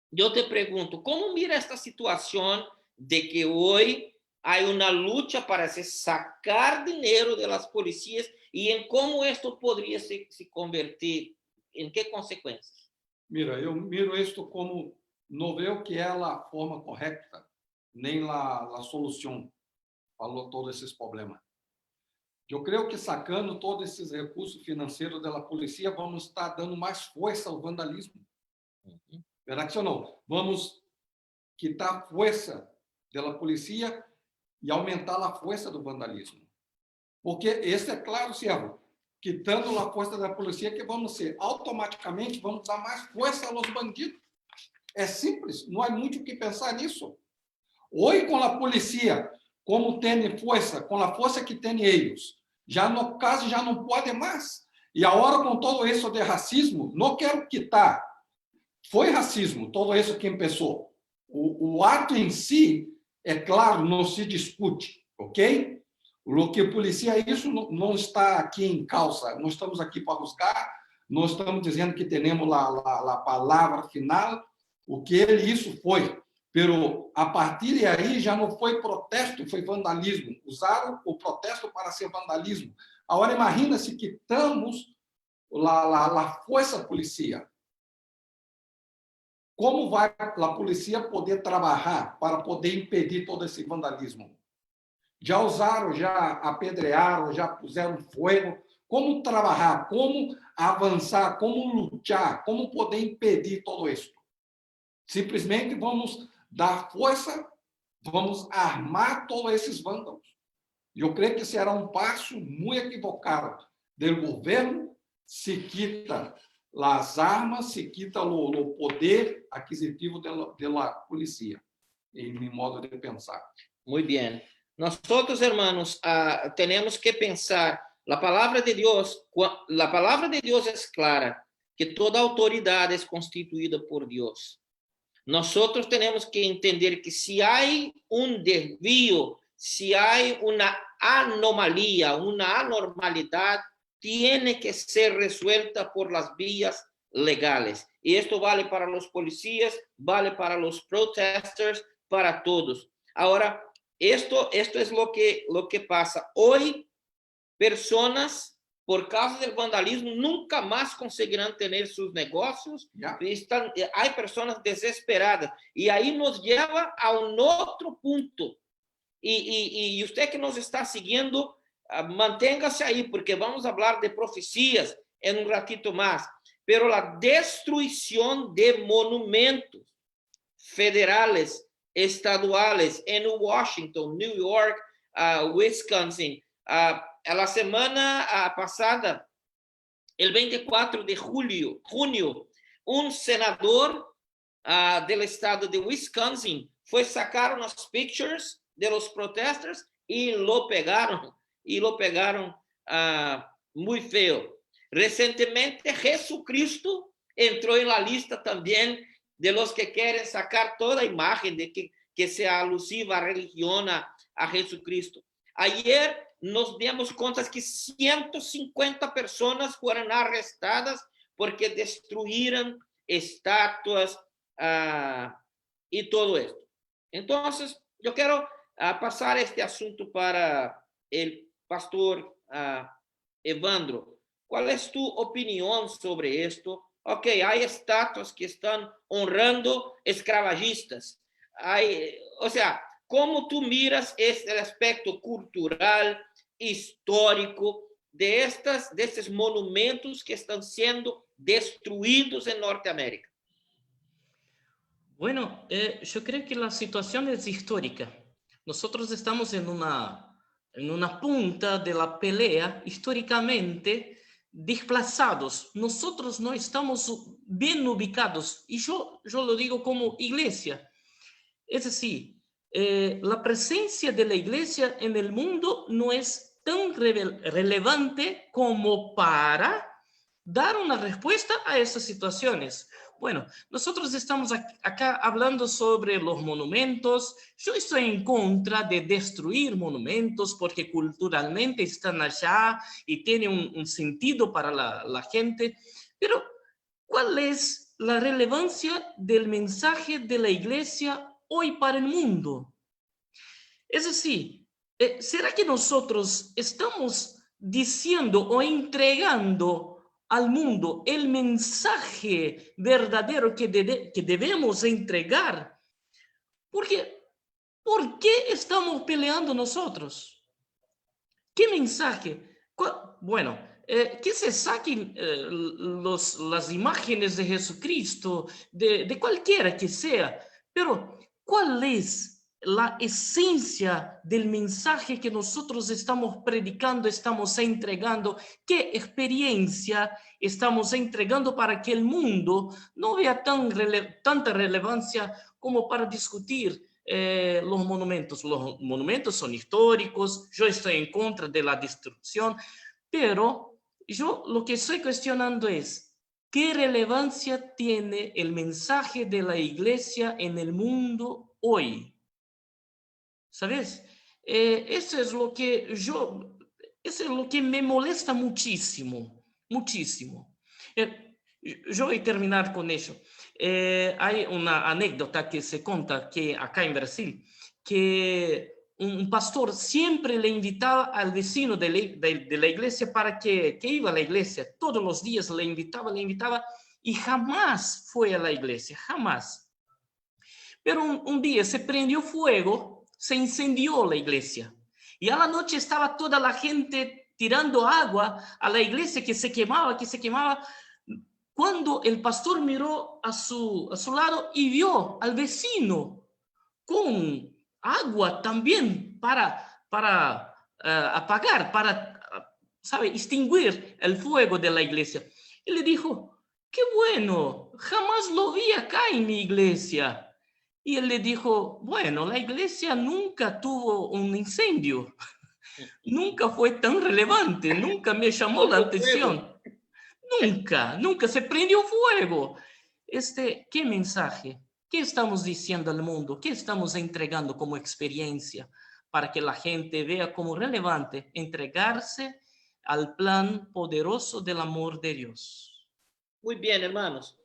yo te pregunto, ¿cómo mira esta situación de que hoy hay una lucha para sacar dinero de las policías y en cómo esto podría se convertir, en qué consecuencias? Mira, eu miro isto como, não veo que é a forma correta, nem a solução para todos esses problemas. Eu creio que sacando todos esses recursos financeiros da polícia, vamos estar dando mais força ao vandalismo. Verdade ou não? Vamos quitar a força da polícia e aumentar a força do vandalismo. Porque esse é claro, servo, quitando a força da polícia, que vamos ser automaticamente, vamos dar mais força aos bandidos. É simples, não há muito o que pensar nisso. Hoje, com a polícia, como tem força, com a força que tem eles, já no caso já não pode mais. E agora, com todo isso de racismo, não quero quitar. Foi racismo, todo isso que começou. O ato em si, é claro, não se discute, ok? O que polícia isso não está aqui em causa. Não estamos aqui para buscar, não estamos dizendo que temos a palavra final, o que isso foi. Pero a partir de aí já não foi protesto, foi vandalismo. Usaram o protesto para ser vandalismo. Agora imagina se quitamos a força policial. Como vai a polícia poder trabalhar para poder impedir todo esse vandalismo? Já usaram, já apedrearam, já puseram fogo. Como trabalhar? Como avançar? Como lutar? Como poder impedir todo isso? Simplesmente vamos dar força, vamos armar todos esses vândalos. Eu creio que será um passo muito equivocado do governo se quita as armas, se quita o poder aquisitivo da polícia, em modo de pensar. Muy bien. Nosotros, hermanos, tenemos que pensar, la palabra de Dios es clara, que toda autoridad es constituida por Dios. Nosotros tenemos que entender que si hay un desvío, si hay una anomalía, una anormalidad, tiene que ser resuelta por las vías legales. Y esto vale para los policías, vale para los protesters, para todos. Ahora, esto es lo que pasa. Hoy, personas, por causa del vandalismo, nunca más conseguirán tener sus negocios. Hay personas desesperadas. Y ahí nos lleva a un otro punto. Y usted que nos está siguiendo, manténgase ahí, porque vamos a hablar de profecías en un ratito más. Pero la destrucción de monumentos federales, estaduales en Washington, New York, Wisconsin. La semana pasada, el 24 de junio, un senador del estado de Wisconsin fue a sacar unas pictures de los protesters y lo pegaron muy feo. Recientemente, Jesucristo entró en la lista también de los que quieren sacar toda imagen de que sea alusiva a religión, a Jesucristo. Ayer nos dimos cuenta que 150 personas fueron arrestadas porque destruyeron estatuas y todo esto. Entonces, yo quiero pasar este asunto para el pastor Evandro. ¿Cuál es tu opinión sobre esto? Ok, hay estatuas que están honrando esclavagistas. O sea, ¿cómo tú miras este aspecto cultural, histórico de estos monumentos que están siendo destruidos en Norteamérica? Bueno, yo creo que la situación es histórica. Nosotros estamos en una punta de la pelea históricamente desplazados, nosotros no estamos bien ubicados. Y yo lo digo como iglesia. Es decir, la presencia de la iglesia en el mundo no es tan relevante como para dar una respuesta a esas situaciones. Bueno, nosotros estamos acá hablando sobre los monumentos. Yo estoy en contra de destruir monumentos porque culturalmente están allá y tienen un sentido para la gente. Pero, ¿cuál es la relevancia del mensaje de la iglesia hoy para el mundo? Es decir, ¿será que nosotros estamos diciendo o entregando al mundo el mensaje verdadero que debemos entregar? Porque, ¿por qué estamos peleando nosotros? ¿Qué mensaje? Bueno, que se saquen las imágenes de Jesucristo, de cualquiera que sea, pero ¿cuál es la esencia del mensaje que nosotros estamos predicando, estamos entregando? ¿Qué experiencia estamos entregando para que el mundo no vea tanta relevancia como para discutir los monumentos? Los monumentos son históricos, yo estoy en contra de la destrucción, pero yo lo que estoy cuestionando es, ¿qué relevancia tiene el mensaje de la iglesia en el mundo hoy? ¿Sabes? Eso es lo que me molesta muchísimo, muchísimo. Yo voy a terminar con eso. Hay una anécdota que se cuenta que acá en Brasil, que un pastor siempre le invitaba al vecino de la iglesia para que iba a la iglesia. Todos los días le invitaba y jamás fue a la iglesia, jamás. Pero un día se prendió fuego, se incendió la iglesia. Y a la noche estaba toda la gente tirando agua a la iglesia que se quemaba, Cuando el pastor miró a su lado y vio al vecino con agua también para apagar, para, extinguir el fuego de la iglesia. Y le dijo, qué bueno, jamás lo vi acá en mi iglesia. Y él le dijo, bueno, la iglesia nunca tuvo un incendio, nunca fue tan relevante, nunca me llamó la atención, nunca se prendió fuego. ¿Qué mensaje? ¿Qué estamos diciendo al mundo? ¿Qué estamos entregando como experiencia para que la gente vea como relevante entregarse al plan poderoso del amor de Dios? Muy bien, hermanos.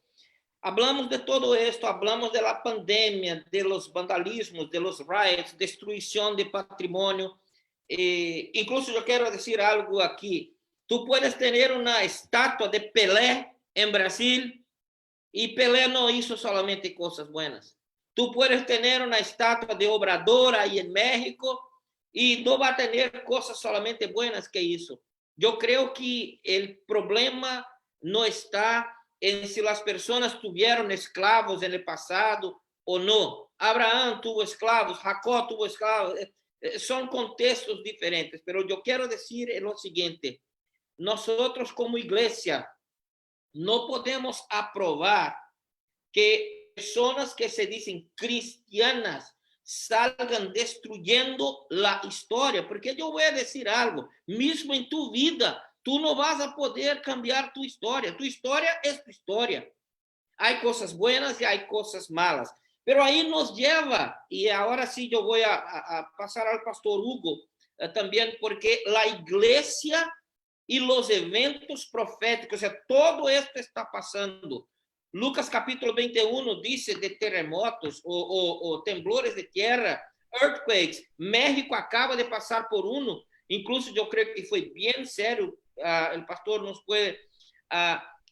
Hablamos de todo esto, hablamos de la pandemia, de los vandalismos, de los riots, destrucción de patrimonio. Incluso yo quiero decir algo aquí. Tú puedes tener una estatua de Pelé en Brasil y Pelé no hizo solamente cosas buenas. Tú puedes tener una estatua de Obrador ahí en México y no va a tener cosas solamente buenas que hizo. Yo creo que el problema no está en si las personas tuvieron esclavos en el pasado o no. Abraham tuvo esclavos, Jacob tuvo esclavos. Son contextos diferentes, pero yo quiero decir lo siguiente. Nosotros como iglesia no podemos aprobar que personas que se dicen cristianas salgan destruyendo la historia, porque yo voy a decir algo, mismo en tu vida, tú no vas a poder cambiar tu historia es tu historia. Hay cosas buenas y hay cosas malas, pero ahí nos lleva, y ahora sí yo voy a pasar al pastor Hugo también, porque la iglesia y los eventos proféticos, o sea, todo esto está pasando. Lucas capítulo 21 dice de terremotos o temblores de tierra, earthquakes. México acaba de pasar por uno. Incluso yo creo que fue bien serio. El pastor nos puede...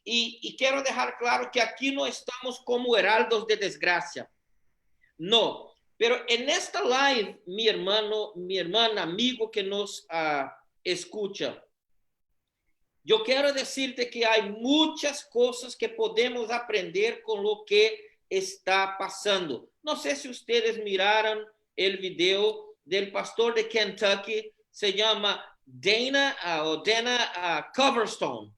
y quiero dejar claro que aquí no estamos como heraldos de desgracia. No. Pero en esta live, mi hermano, mi hermana, amigo que nos escucha, yo quiero decirte que hay muchas cosas que podemos aprender con lo que está pasando. No sé si ustedes miraron el video del pastor de Kentucky, se llama Dana Coverstone.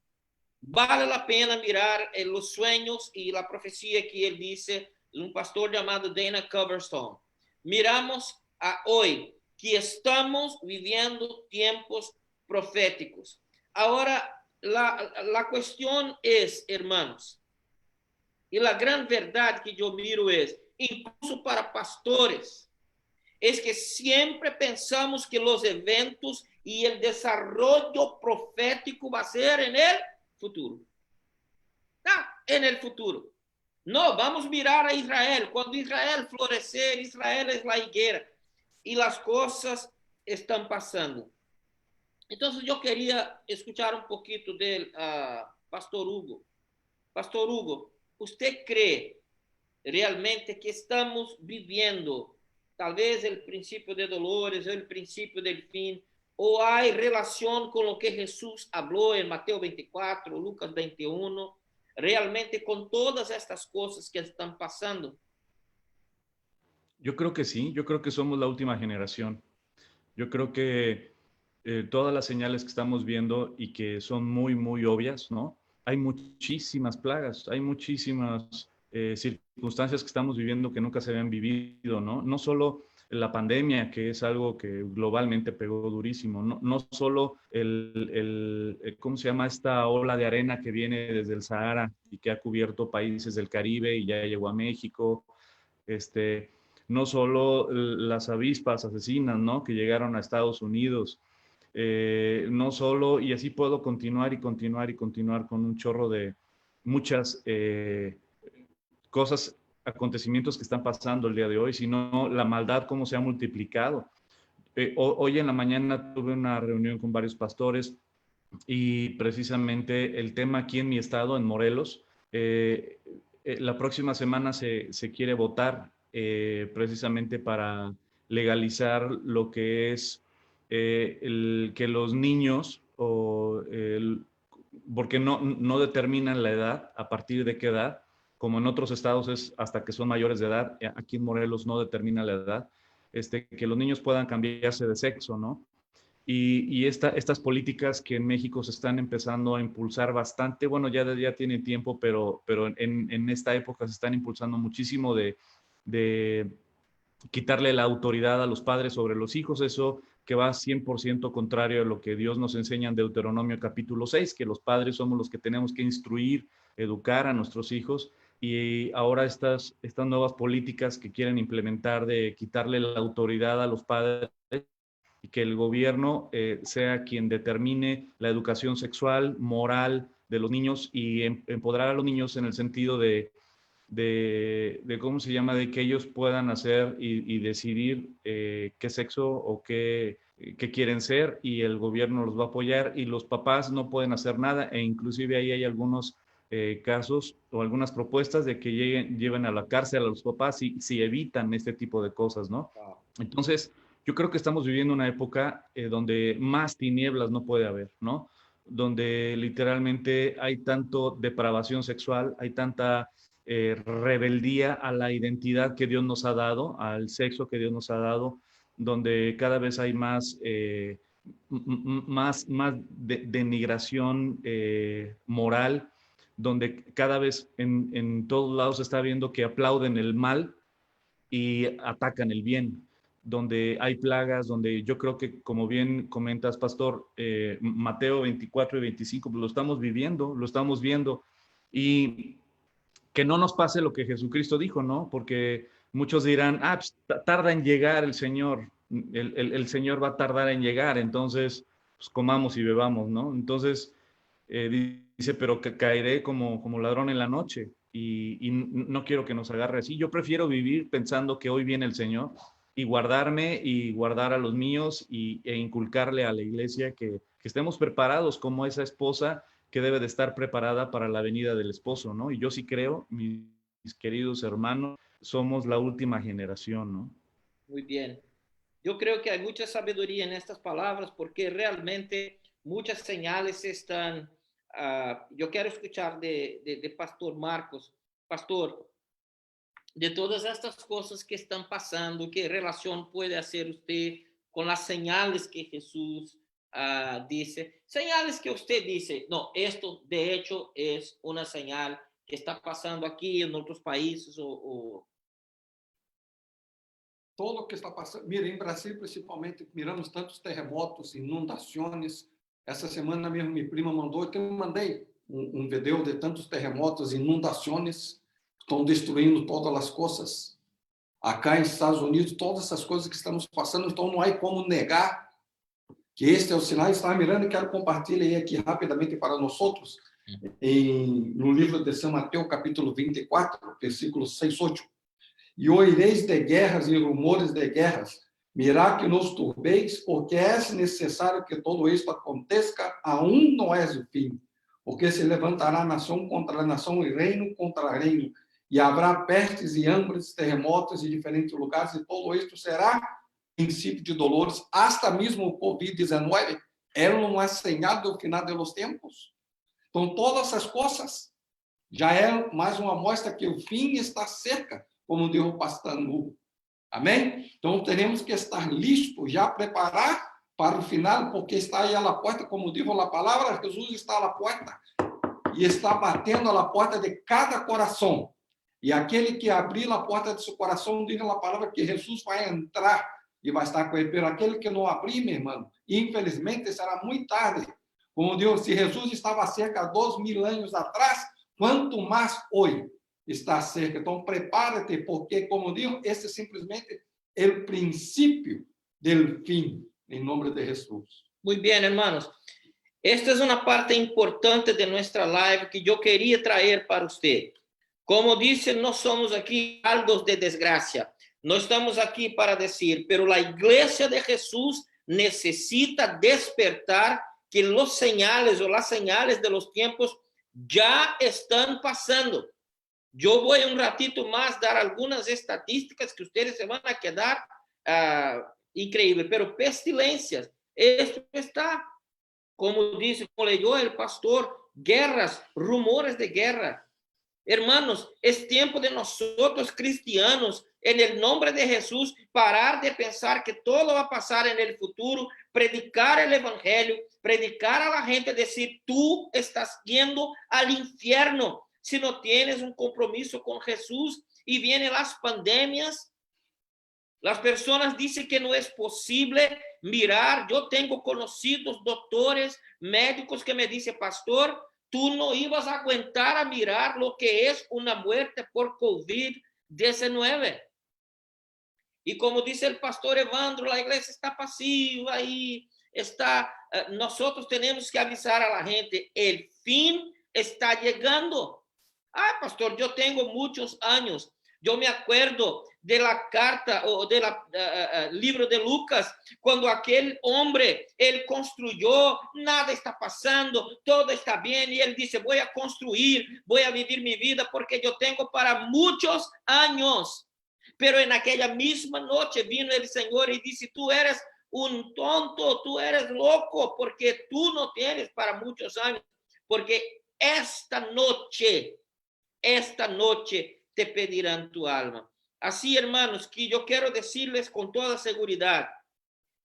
vale la pena mirar los sueños y la profecía que él dice, un pastor llamado Dana Coverstone. Miramos a hoy que estamos viviendo tiempos proféticos. Ahora, la cuestión es, hermanos, y la gran verdad que yo miro es, incluso para pastores, es que siempre pensamos que los eventos y el desarrollo profético va a ser en el futuro. En el futuro. No, vamos a mirar a Israel. Cuando Israel florecer, Israel es la higuera. Y las cosas están pasando. Entonces yo quería escuchar un poquito del Pastor Hugo. Pastor Hugo, ¿usted cree realmente que estamos viviendo tal vez el principio de dolores, el principio del fin, o hay relación con lo que Jesús habló en Mateo 24, Lucas 21, realmente con todas estas cosas que están pasando? Yo creo que sí, yo creo que somos la última generación. Yo creo que todas las señales que estamos viendo y que son muy, muy obvias, ¿no? Hay muchísimas plagas, hay muchísimas circunstancias que estamos viviendo que nunca se habían vivido, ¿no? No solo la pandemia, que es algo que globalmente pegó durísimo, no solo ¿cómo se llama? Esta ola de arena que viene desde el Sahara y que ha cubierto países del Caribe y ya llegó a México, no solo las avispas asesinas, ¿no? Que llegaron a Estados Unidos, no solo, y así puedo continuar y continuar y continuar con un chorro de muchas cosas, acontecimientos que están pasando el día de hoy, sino la maldad cómo se ha multiplicado. Hoy en la mañana tuve una reunión con varios pastores y precisamente el tema aquí en mi estado, en Morelos, la próxima semana se quiere votar precisamente para legalizar lo que es que los niños, porque no determinan la edad, a partir de qué edad, como en otros estados es hasta que son mayores de edad, aquí en Morelos no determina la edad, que los niños puedan cambiarse de sexo, ¿no? Y estas políticas que en México se están empezando a impulsar bastante, bueno, ya tiene tiempo, pero en esta época se están impulsando muchísimo de quitarle la autoridad a los padres sobre los hijos, eso que va 100% contrario a lo que Dios nos enseña en Deuteronomio capítulo 6, que los padres somos los que tenemos que instruir, educar a nuestros hijos, y ahora estas nuevas políticas que quieren implementar de quitarle la autoridad a los padres y que el gobierno sea quien determine la educación sexual, moral de los niños y empoderar a los niños en el sentido de cómo se llama, de que ellos puedan hacer y decidir qué sexo o qué quieren ser, y el gobierno los va a apoyar y los papás no pueden hacer nada, e inclusive ahí hay algunos casos o algunas propuestas de que lleven a la cárcel a los papás si evitan este tipo de cosas, ¿no? Wow. Entonces, yo creo que estamos viviendo una época donde más tinieblas no puede haber, ¿no? Donde literalmente hay tanto depravación sexual, hay tanta rebeldía a la identidad que Dios nos ha dado, al sexo que Dios nos ha dado, donde cada vez hay más, más denigración moral, donde cada vez en todos lados se está viendo que aplauden el mal y atacan el bien, donde hay plagas, donde yo creo que, como bien comentas, Pastor, Mateo 24 y 25, pues lo estamos viviendo, lo estamos viendo, y que no nos pase lo que Jesucristo dijo, ¿no? Porque muchos dirán, pues, tarda en llegar el Señor, el Señor va a tardar en llegar, entonces, pues comamos y bebamos, ¿no? Entonces, dice, pero que caeré como ladrón en la noche, y no quiero que nos agarre así. Yo prefiero vivir pensando que hoy viene el Señor y guardarme y guardar a los míos e inculcarle a la iglesia que estemos preparados como esa esposa que debe de estar preparada para la venida del esposo, ¿no? Y yo sí creo, mis queridos hermanos, somos la última generación, ¿no? Muy bien. Yo creo que hay mucha sabiduría en estas palabras porque realmente muchas señales están. Yo quiero escuchar de Pastor Marcos. Pastor, de todas estas cosas que están pasando, ¿qué relación puede hacer usted con las señales que Jesús dice, señales que usted dice, no, esto de hecho es una señal que está pasando aquí en otros países o... Todo o que está passando. Mira, em Brasil, principalmente, miramos tantos terremotos, inundações. Essa semana mesmo, minha prima mandou, eu mandei um vídeo de tantos terremotos, inundações, estão destruindo todas as coisas. Acá nos Estados Unidos, todas essas coisas que estamos passando, então não há como negar que este é o sinal. Estava mirando e quero compartilhar aqui rapidamente para nós outros, no livro de São Mateus, capítulo 24, versículos 6, 8. E oireis de guerras e rumores de guerras. Mirá que nos turbeis, porque é necessário que todo isto aconteça, aún não é o fim. Porque se levantará nação contra nação e reino contra reino, e haverá pestes e hambres, terremotos em diferentes lugares, e todo isto será princípio de dolores, hasta mesmo o Covid-19, era uma señal do final dos tempos. Então, todas essas coisas já é mais uma mostra que o fim está cerca, como dijo o pastor Hugo. Amém? Então, teremos que estar listos, já preparar para o final, porque está aí a porta, como dijo a palavra, Jesus está à porta e está batendo a porta de cada coração. E aquele que abrir a porta de seu coração, diz a palavra que Jesus vai entrar e vai estar com ele. Pero aquele que não abrir, meu irmão, infelizmente será muito tarde. Como Deus, se Jesus estava cerca de 2000 anos atrás, quanto mais hoje está cerca. Então, prepara-te, porque, como digo, esse é simplesmente o princípio do fim, em nome de Jesus. Muy bien, hermanos. Esta es una parte importante de nuestra live que yo quería traer para usted. Como dice, no somos aquí caldos de desgracia. No estamos aquí para decir, pero la iglesia de Jesús necesita despertar que los señales o las señales de los tiempos ya están pasando. Yo voy un ratito más a dar algunas estadísticas que ustedes se van a quedar increíble, pero pestilencias, esto está, como dice, como leyó el pastor, guerras, rumores de guerra. Hermanos, es tiempo de nosotros cristianos, en el nombre de Jesús, parar de pensar que todo va a pasar en el futuro, predicar el evangelio, predicar a la gente, decir, tú estás yendo al infierno si no tienes un compromiso con Jesús. Y vienen las pandemias. Las personas dicen que no es posible mirar. Yo tengo conocidos doctores, médicos que me dicen, pastor, tú no ibas a aguantar a mirar lo que es una muerte por COVID-19. Y como dice el pastor Evandro, la iglesia está pasiva y está, nosotros tenemos que avisar a la gente, el fin está llegando. Ah, pastor, yo tengo muchos años. Yo me acuerdo de la carta o del libro de Lucas, cuando aquel hombre, él construyó, nada está pasando, todo está bien, y él dice, voy a construir, voy a vivir mi vida porque yo tengo para muchos años. Pero en aquella misma noche vino el Señor y dice, tú eres un tonto, tú eres loco, porque tú no tienes para muchos años, porque esta noche te pedirán tu alma. Así, hermanos, que yo quiero decirles con toda seguridad,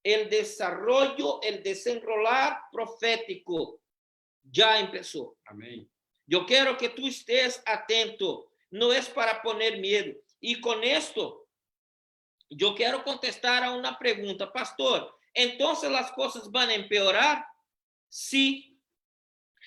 el desarrollo, el desenrolar profético ya empezó. Amém. Yo quiero que tú estés atento, no es para poner miedo. Y con esto, yo quiero contestar a una pregunta, pastor, ¿entonces las cosas van a empeorar? Sí.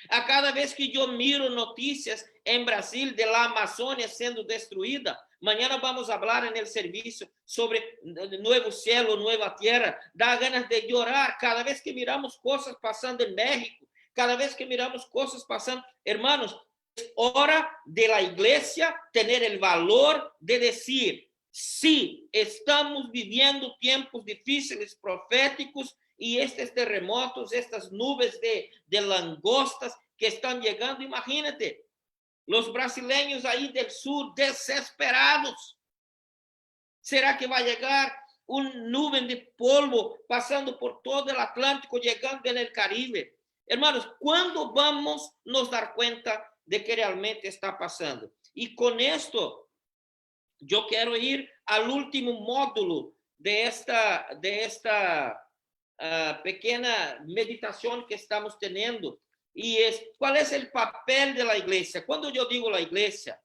A cada vez que yo miro noticias en Brasil de la Amazonia siendo destruida, mañana vamos a hablar en el servicio sobre nuevo cielo, nueva tierra, da ganas de llorar cada vez que miramos cosas pasando en México, cada vez que miramos cosas pasando, hermanos, es hora de la iglesia tener el valor de decir, sí, estamos viviendo tiempos difíciles, proféticos, y estos terremotos, estas nubes de langostas que están llegando, imagínate, los brasileños ahí del sur desesperados. ¿Será que va a llegar una nube de polvo pasando por todo el Atlántico, llegando en el Caribe? Hermanos, ¿cuándo vamos a nos dar cuenta de que realmente está pasando? Y con esto, yo quiero ir al último módulo de esta pequeña meditación que estamos teniendo, y es, ¿cuál es el papel de la iglesia? Cuando yo digo la iglesia,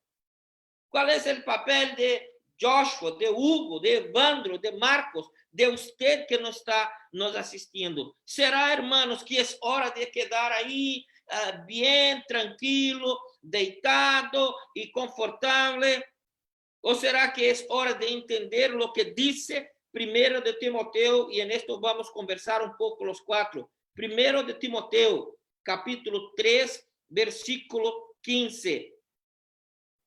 ¿cuál es el papel de Joshua, de Hugo, de Evandro, de Marcos, de usted que nos asistiendo? ¿Será, hermanos, que es hora de quedar ahí bien, tranquilo, deitado y confortable? ¿O será que es hora de entender lo que dice Primero de Timoteo? Y en esto vamos a conversar un poco los cuatro. Primero de Timoteo, capítulo 3, versículo 15.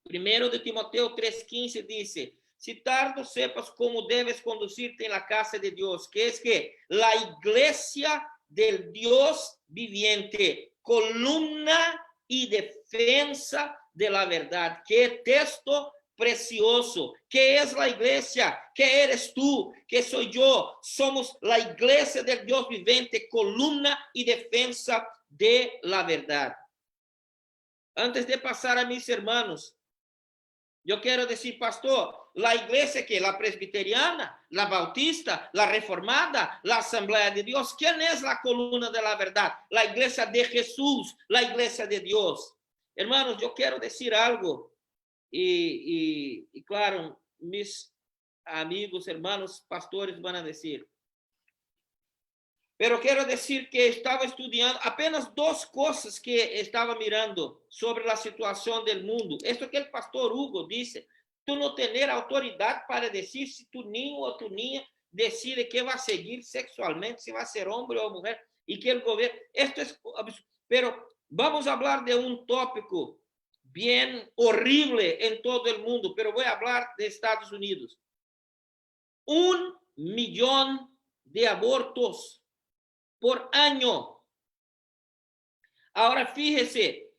Primero de Timoteo 3:15 dice: si tardo sepas cómo debes conducirte en la casa de Dios, que es que la iglesia del Dios viviente, columna y defensa de la verdad. Qué texto precioso. ¿Qué es la iglesia? ¿Qué eres tú? ¿Qué soy yo? Somos la iglesia del Dios viviente, columna y defensa de la verdad. Antes de pasar a mis hermanos, yo quiero decir, pastor, la iglesia que la presbiteriana, la bautista, la reformada, la asamblea de Dios, ¿quién es la columna de la verdad? La iglesia de Jesús, la iglesia de Dios. Hermanos, yo quiero decir algo, y claro, mis amigos, hermanos, pastores van a decir, pero quiero decir que estaba estudiando apenas dos cosas que estaba mirando sobre la situación del mundo. Esto que el pastor Hugo dice, tú no tener autoridad para decir si tu niño o tu niña decide que va a seguir sexualmente, si va a ser hombre o mujer, y que el gobierno, esto es, pero vamos a hablar de un tópico bien horrible en todo el mundo, pero voy a hablar de Estados Unidos. 1 millón de abortos por año. Ahora fíjese,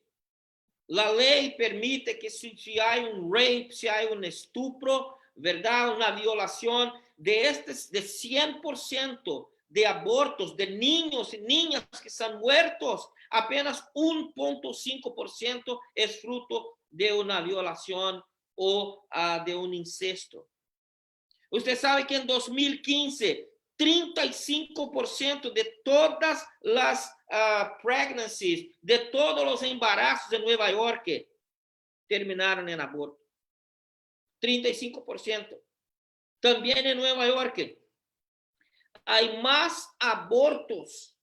la ley permite que si hay un rape, si hay un estupro, ¿verdad? Una violación de 100% de abortos de niños y niñas que están muertos, apenas 1.5% es fruto de una violación o de un incesto. Usted sabe que en 2015 35% de todas las pregnancies, de todos los embarazos de Nueva York terminaron en aborto. 35%. También en Nueva York hay más abortos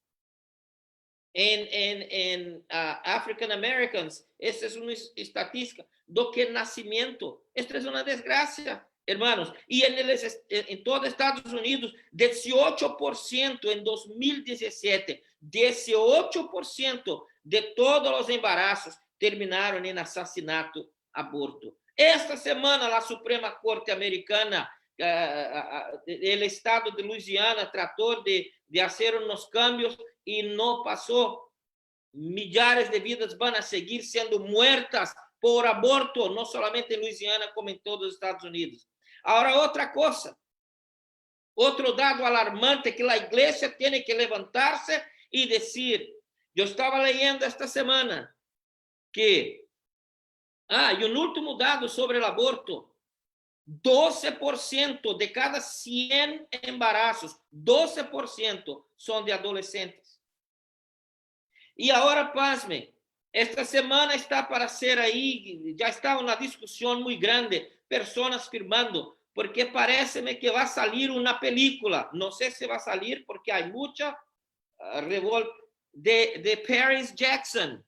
en African Americans. Esta es una estadística do que nacimiento. Esto es una desgracia, hermanos. Y en todo Estados Unidos, 18% en 2017, 18% de todos los embarazos terminaron en asesinato, aborto. Esta semana, la Suprema Corte Americana, el estado de Luisiana trató de hacer unos cambios y no pasó. Millares de vidas van a seguir siendo muertas por aborto, no solamente en Luisiana, como en todos los Estados Unidos. Ahora, otra cosa, otro dato alarmante que la iglesia tiene que levantarse y decir. Yo estaba leyendo esta semana que, y un último dato sobre el aborto, 12% de cada 100 embarazos, 12% son de adolescentes. Y ahora, pasme, esta semana está para ser ahí, ya está una discusión muy grande, personas firmando, porque pareceme que va a salir una película, no sé si va a salir porque hay mucha revolta, de Paris Jackson,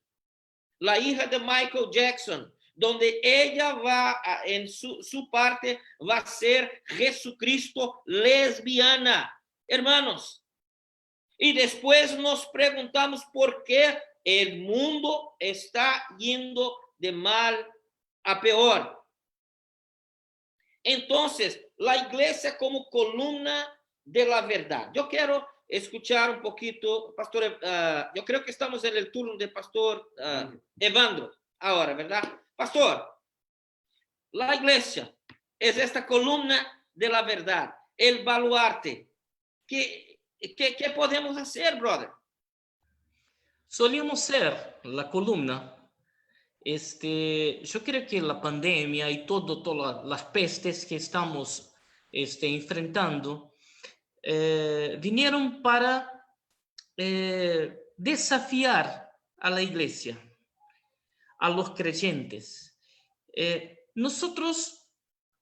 la hija de Michael Jackson, donde ella va, en su parte, va a ser Jesucristo lesbiana, hermanos. Y después nos preguntamos por qué el mundo está yendo de mal a peor. Entonces, la iglesia como columna de la verdad. Yo quiero escuchar un poquito, pastor, yo creo que estamos en el turno de pastor Evandro ahora, ¿verdad? Pastor, la iglesia es esta columna de la verdad, el baluarte. ¿Qué podemos hacer, brother? Solíamos ser la columna. Yo creo que la pandemia y todas las pestes que estamos enfrentando vinieron para desafiar a la iglesia, a los creyentes. Nosotros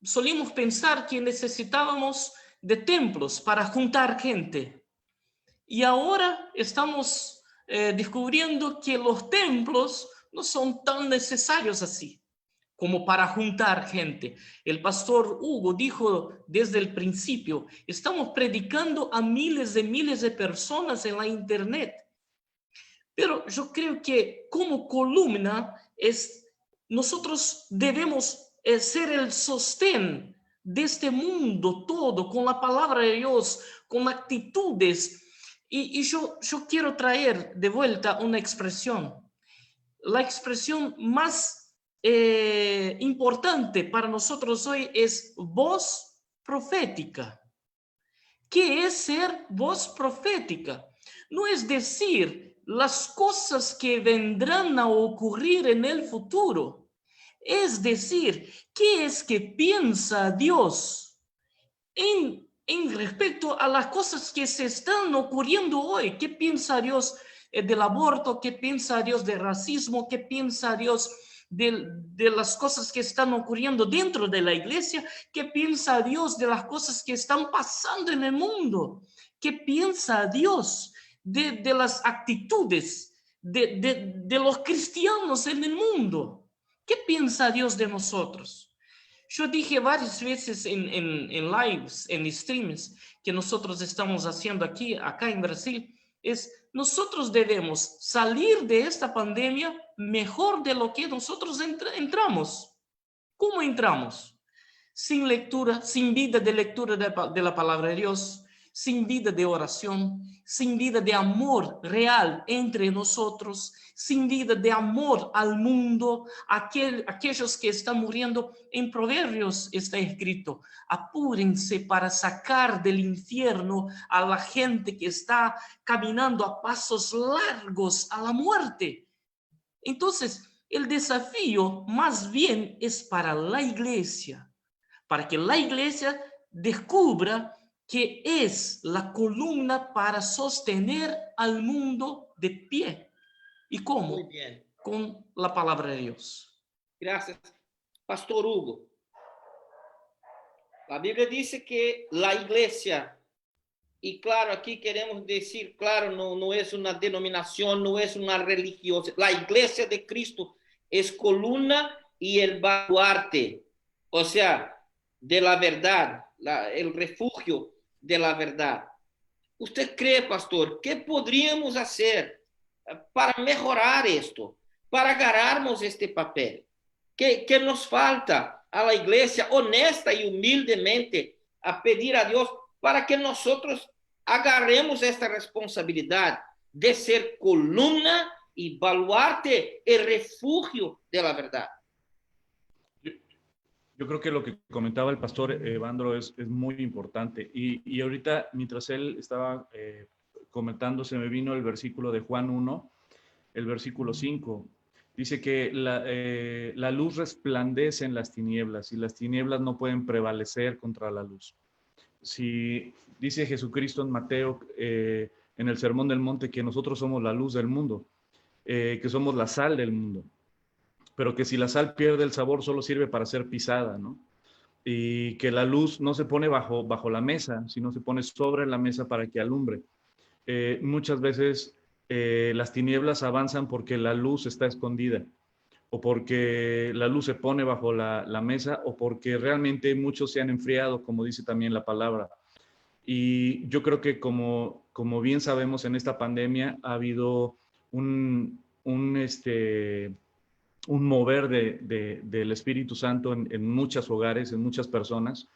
solíamos pensar que necesitábamos de templos para juntar gente. Y ahora estamos descubriendo que los templos no son tan necesarios así como para juntar gente. El pastor Hugo dijo desde el principio, estamos predicando a miles de personas en la internet. Pero yo creo que como columna nosotros debemos ser el sostén de este mundo todo, con la palabra de Dios, con actitudes. Y yo quiero traer de vuelta una expresión. La expresión más importante para nosotros hoy es voz profética. ¿Qué es ser voz profética? No es decir las cosas que vendrán a ocurrir en el futuro. Es decir, ¿qué es que piensa Dios en respecto a las cosas que se están ocurriendo hoy? ¿Qué piensa Dios del aborto? ¿Qué piensa Dios del racismo? ¿Qué piensa Dios de las cosas que están ocurriendo dentro de la iglesia? ¿Qué piensa Dios de las cosas que están pasando en el mundo? ¿Qué piensa Dios de las actitudes de los cristianos en el mundo? ¿Qué piensa Dios de nosotros? Yo dije varias veces en lives, en streams que nosotros estamos haciendo acá en Brasil, nosotros debemos salir de esta pandemia mejor de lo que nosotros entramos. ¿Cómo entramos? Sin lectura, sin vida de lectura de la palabra de Dios, sin vida de oración, sin vida de amor real entre nosotros, sin vida de amor al mundo, aquellos que están muriendo. En Proverbios está escrito, apúrense para sacar del infierno a la gente que está caminando a pasos largos a la muerte. Entonces, el desafío más bien es para la iglesia, para que la iglesia descubra que es la columna para sostener al mundo de pie. ¿Y cómo? Muy bien. Con la palabra de Dios. Gracias. Pastor Hugo, la Biblia dice que la iglesia, y claro, aquí queremos decir, claro, no es una denominación, no es una religión, la iglesia de Cristo es columna y el baluarte, o sea, de la verdad, el refugio de la verdad. ¿Usted cree, pastor, qué podríamos hacer para mejorar esto, para ganarnos este papel? ¿Qué nos falta a la iglesia honesta y humildemente a pedir a Dios para que nosotros agarremos esta responsabilidad de ser columna y baluarte, el refugio de la verdad? Yo creo que lo que comentaba el pastor Evandro es muy importante. Y ahorita, mientras él estaba comentando, se me vino el versículo de Juan 1, el versículo 5. Dice que la luz resplandece en las tinieblas y las tinieblas no pueden prevalecer contra la luz. Si dice Jesucristo en Mateo, en el Sermón del Monte, que nosotros somos la luz del mundo, que somos la sal del mundo, pero que si la sal pierde el sabor solo sirve para ser pisada, ¿no? Y que la luz no se pone bajo la mesa, sino se pone sobre la mesa para que alumbre. Muchas veces las tinieblas avanzan porque la luz está escondida, o porque la luz se pone bajo la mesa, o porque realmente muchos se han enfriado, como dice también la palabra. Y yo creo que como bien sabemos, en esta pandemia ha habido un mover del Espíritu Santo en muchos hogares, en muchas personas,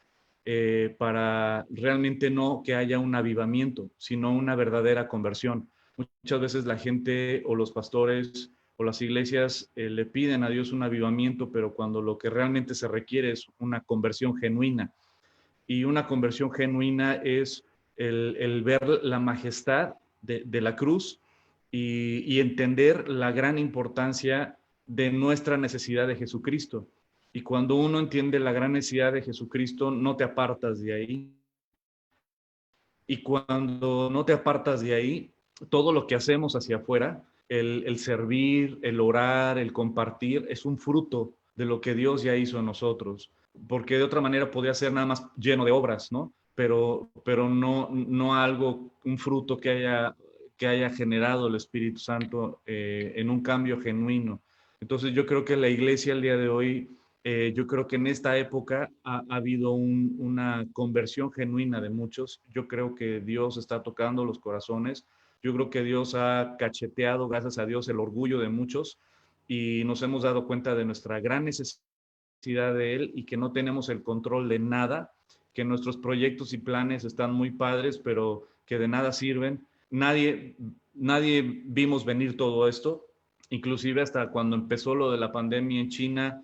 para realmente no que haya un avivamiento, sino una verdadera conversión. Muchas veces la gente o los pastores o las iglesias le piden a Dios un avivamiento, pero cuando lo que realmente se requiere es una conversión genuina. Y una conversión genuina es el ver la majestad de la cruz y entender la gran importancia de nuestra necesidad de Jesucristo. Y cuando uno entiende la gran necesidad de Jesucristo, no te apartas de ahí. Y cuando no te apartas de ahí, todo lo que hacemos hacia afuera, el servir, el orar, el compartir, es un fruto de lo que Dios ya hizo en nosotros. Porque de otra manera podría ser nada más lleno de obras, ¿no? Pero no algo, un fruto que haya generado el Espíritu Santo en un cambio genuino. Entonces yo creo que la iglesia el día de hoy, yo creo que en esta época ha habido una conversión genuina de muchos. Yo creo que Dios está tocando los corazones. Yo creo que Dios ha cacheteado, gracias a Dios, el orgullo de muchos y nos hemos dado cuenta de nuestra gran necesidad de Él y que no tenemos el control de nada, que nuestros proyectos y planes están muy padres, pero que de nada sirven. Nadie vimos venir todo esto, inclusive hasta cuando empezó lo de la pandemia en China,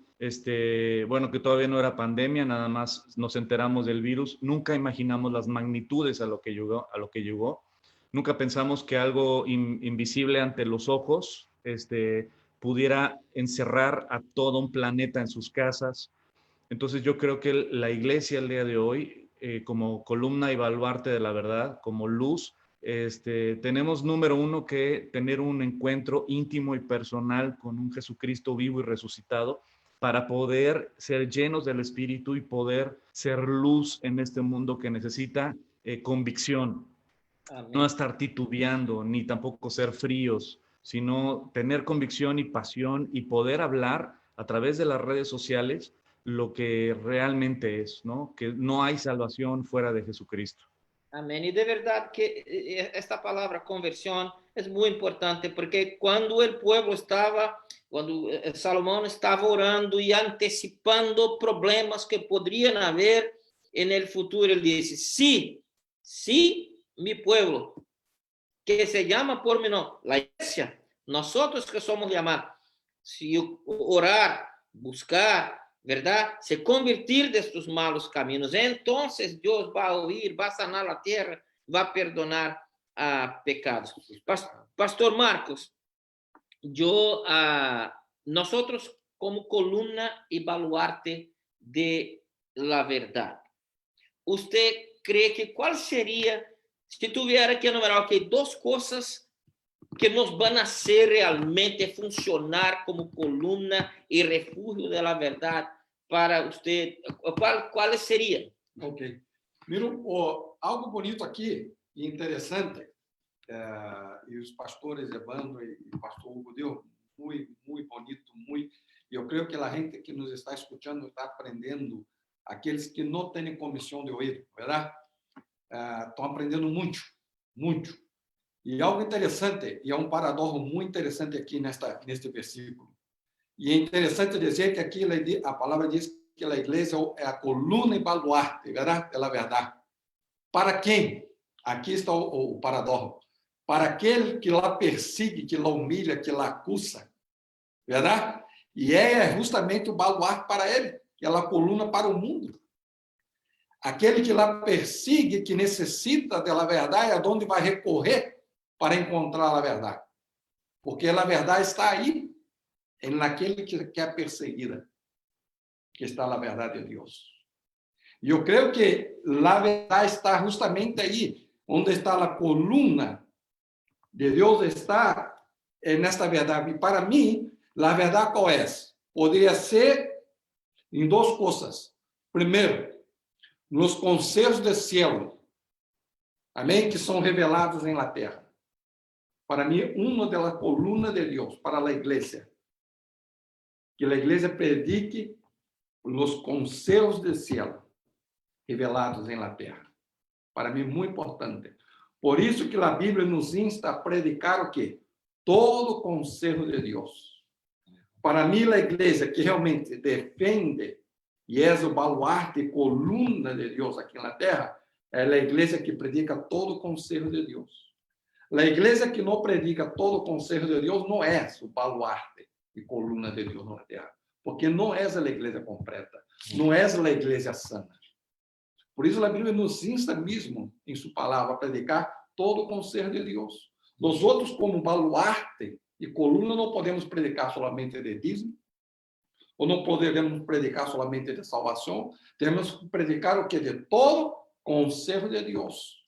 bueno, que todavía no era pandemia, nada más nos enteramos del virus, nunca imaginamos las magnitudes a lo que llegó. Nunca pensamos que algo invisible ante los ojos, pudiera encerrar a todo un planeta en sus casas. Entonces yo creo que la iglesia el día de hoy, como columna y baluarte de la verdad, como luz, tenemos número uno que tener un encuentro íntimo y personal con un Jesucristo vivo y resucitado para poder ser llenos del Espíritu y poder ser luz en este mundo que necesita convicción. Amén. No estar titubeando, ni tampoco ser fríos, sino tener convicción y pasión y poder hablar a través de las redes sociales lo que realmente es, ¿no? Que no hay salvación fuera de Jesucristo. Amén. Y de verdad que esta palabra conversión es muy importante porque cuando el pueblo cuando Salomón estaba orando y anticipando problemas que podrían haber en el futuro, él dice, sí, mi pueblo, que se llama por mi nombre, la iglesia, nosotros que somos llamados, si orar, buscar, ¿verdad? Se convertir de estos malos caminos. Entonces Dios va a oír, va a sanar la tierra, va a perdonar pecados. Pastor Marcos, nosotros como columna y baluarte de la verdad, ¿usted cree que cuál sería, si tuviera que enumerar okay, dos cosas que nos van a hacer realmente funcionar como columna y refugio de la verdad para usted, ¿cuáles serían? Ok. Mira, algo bonito aqui e interessante, e os pastores Evandro e pastor Hugo deu muito bonito, muito. Eu creio que a gente que nos está escutando está aprendendo, aqueles que não têm comissão de ouvir, verdade? Estão aprendendo muito, muito. E algo interessante, e é um paradoxo muito interessante aqui neste versículo. E é interessante dizer que aqui a palavra diz que a igreja é a coluna e baluarte, verdade? Pela verdade. Para quem? Aqui está o paradoxo. Para aquele que lá persegue, que lá humilha, que lá acusa, verdade? E é justamente o baluarte para ele, que é a coluna para o mundo. Aquele que lá persegue, que necessita da verdade, é onde vai recorrer para encontrar a verdade. Porque a verdade está aí, naquele que é perseguida, que está a verdade de Deus. E eu creio que a verdade está justamente aí, onde está a coluna de Deus, está nesta verdade. E para mim, a verdade qual é? Poderia ser em duas coisas. Primeiro, nos conselhos do céu, amém? Que são revelados em la terra. Para mim, uma das colunas de Deus para a igreja, que a igreja predique os conselhos do céu revelados em la terra. Para mim, muito importante. Por isso que a Bíblia nos insta a predicar o quê? Todo o conselho de Deus. Para mim, a igreja que realmente defende e é o baluarte e coluna de Deus aqui na terra, é a igreja que predica todo o conselho de Deus. A igreja que não predica todo o conselho de Deus não é o baluarte e coluna de Deus na terra, porque não é a igreja completa, não é a igreja sana. Por isso a Bíblia nos insta mesmo, em sua palavra, a predicar todo o conselho de Deus. Nós outros, como baluarte e coluna, não podemos predicar somente de dízimo, ou não poderemos predicar somente de salvação, temos que predicar o que? De todo conselho de Deus.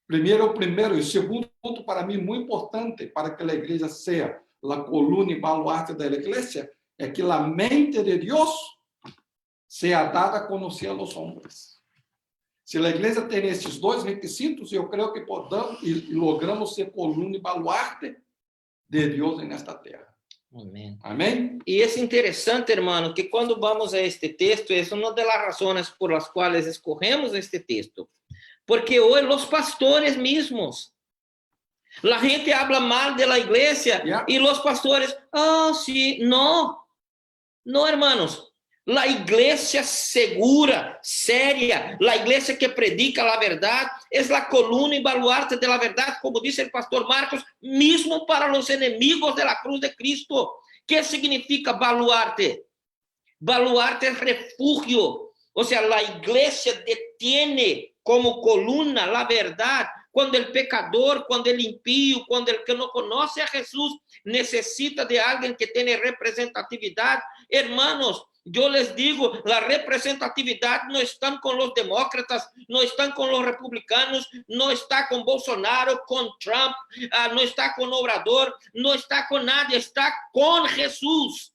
Primeiro e segundo ponto para mim muito importante para que a igreja seja a coluna e baluarte da igreja é que a mente de Deus seja dada a conhecer aos homens. Se a igreja tem esses dois requisitos, eu creio que podamos e logramos ser coluna e baluarte de Deus nesta terra. Amén. Amém? Y es interesante, hermano, que cuando vamos a este texto, es una de las razones por las cuales escogemos este texto. Porque hoy los pastores mismos, la gente habla mal de la iglesia y los pastores, sí, no, hermanos. La iglesia segura, seria, la iglesia que predica la verdad, es la columna y baluarte de la verdad, como dice el pastor Marcos, mismo para los enemigos de la cruz de Cristo. ¿Qué significa baluarte? Baluarte es refugio. O sea, la iglesia detiene como columna la verdad. Cuando el pecador, cuando el impío, cuando el que no conoce a Jesús necesita de alguien que tiene representatividad, hermanos, yo les digo, la representatividad no están con los demócratas, no están con los republicanos, no está con Bolsonaro, con Trump, no está con Obrador, no está con nadie, está con Jesús.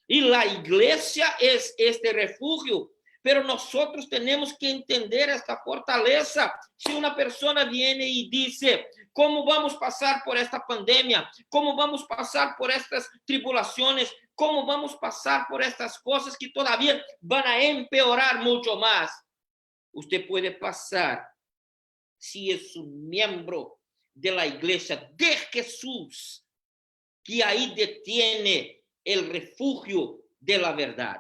Y la iglesia es este refugio. Pero nosotros tenemos que entender esta fortaleza. Si una persona viene y dice, ¿cómo vamos a pasar por esta pandemia? ¿Cómo vamos a pasar por estas tribulaciones? ¿Cómo vamos a pasar por estas cosas que todavía van a empeorar mucho más? Usted puede pasar si es un miembro de la iglesia de Jesús, que ahí detiene el refugio de la verdad.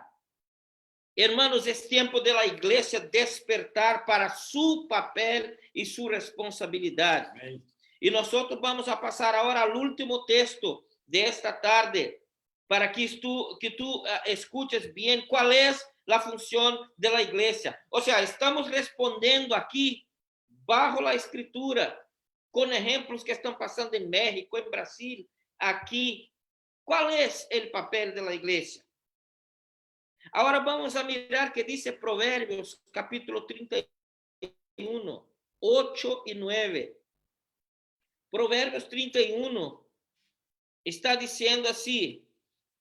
Hermanos, es tiempo de la iglesia despertar para su papel y su responsabilidad. Amén. Y nosotros vamos a pasar ahora al último texto de esta tarde para que tú escuches bien cuál es la función de la iglesia. O sea, estamos respondiendo aquí bajo la escritura con ejemplos que están pasando en México, en Brasil, aquí. ¿Cuál es el papel de la iglesia? Ahora vamos a mirar que dice Proverbios, capítulo 31, 8 y 9. Proverbios 31 está diciendo así,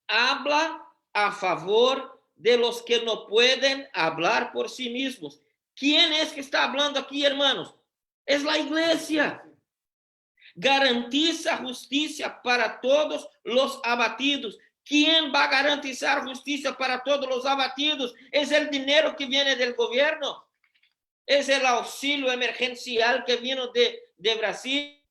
habla a favor de los que no pueden hablar por sí mismos. ¿Quién es que está hablando aquí, hermanos? Es la iglesia. Garantiza justicia para todos los abatidos. ¿Quién va a garantizar justicia para todos los abatidos? ¿Es el dinero que viene del gobierno? ¿Es el auxilio emergencial que vino de Brasil?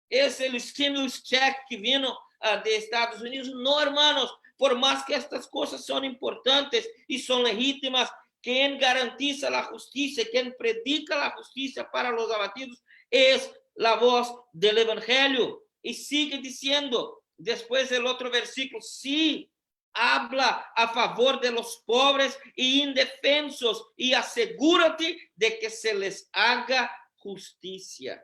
¿Es el stimulus check que vino de Estados Unidos? No, hermanos, por más que estas cosas son importantes y son legítimas, quien garantiza la justicia, quien predica la justicia para los abatidos es la voz del evangelio. Y sigue diciendo, después del otro versículo, sí, habla a favor de los pobres y indefensos y asegúrate de que se les haga justicia.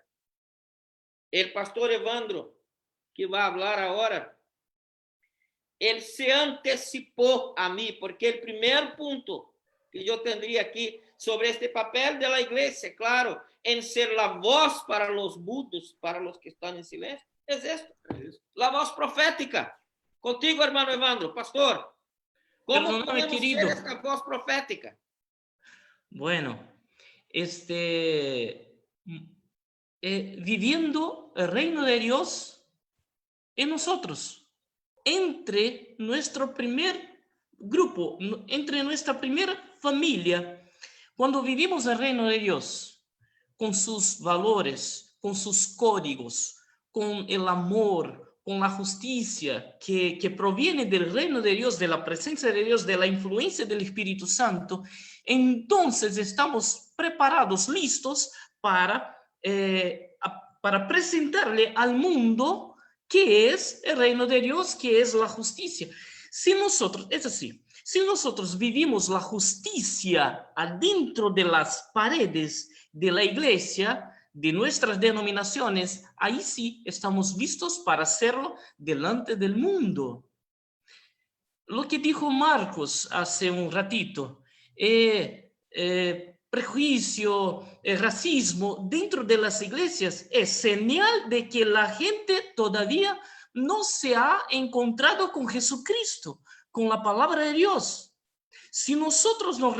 El pastor Evandro, que va a hablar ahora, él se anticipó a mí, porque el primer punto que yo tendría aquí sobre este papel de la iglesia, claro, en ser la voz para los mudos, para los que están en silencio, es esto, la voz profética. Contigo, hermano Evandro, pastor, ¿cómo podemos ser esta voz profética? Bueno, viviendo el reino de Dios en nosotros, entre nuestro primer grupo, entre nuestra primera familia, cuando vivimos el reino de Dios, con sus valores, con sus códigos, con el amor, con la justicia que proviene del reino de Dios, de la presencia de Dios, de la influencia del Espíritu Santo, entonces estamos preparados, listos para presentarle al mundo qué es el reino de Dios, qué es la justicia. Si nosotros, es así, si nosotros vivimos la justicia adentro de las paredes de la iglesia, de nuestras denominaciones, ahí sí estamos listos para hacerlo delante del mundo. Lo que dijo Marcos hace un ratito, prejuicio, racismo dentro de las iglesias, es señal de que la gente todavía no se ha encontrado con Jesucristo, con la palabra de Dios. Si nosotros nos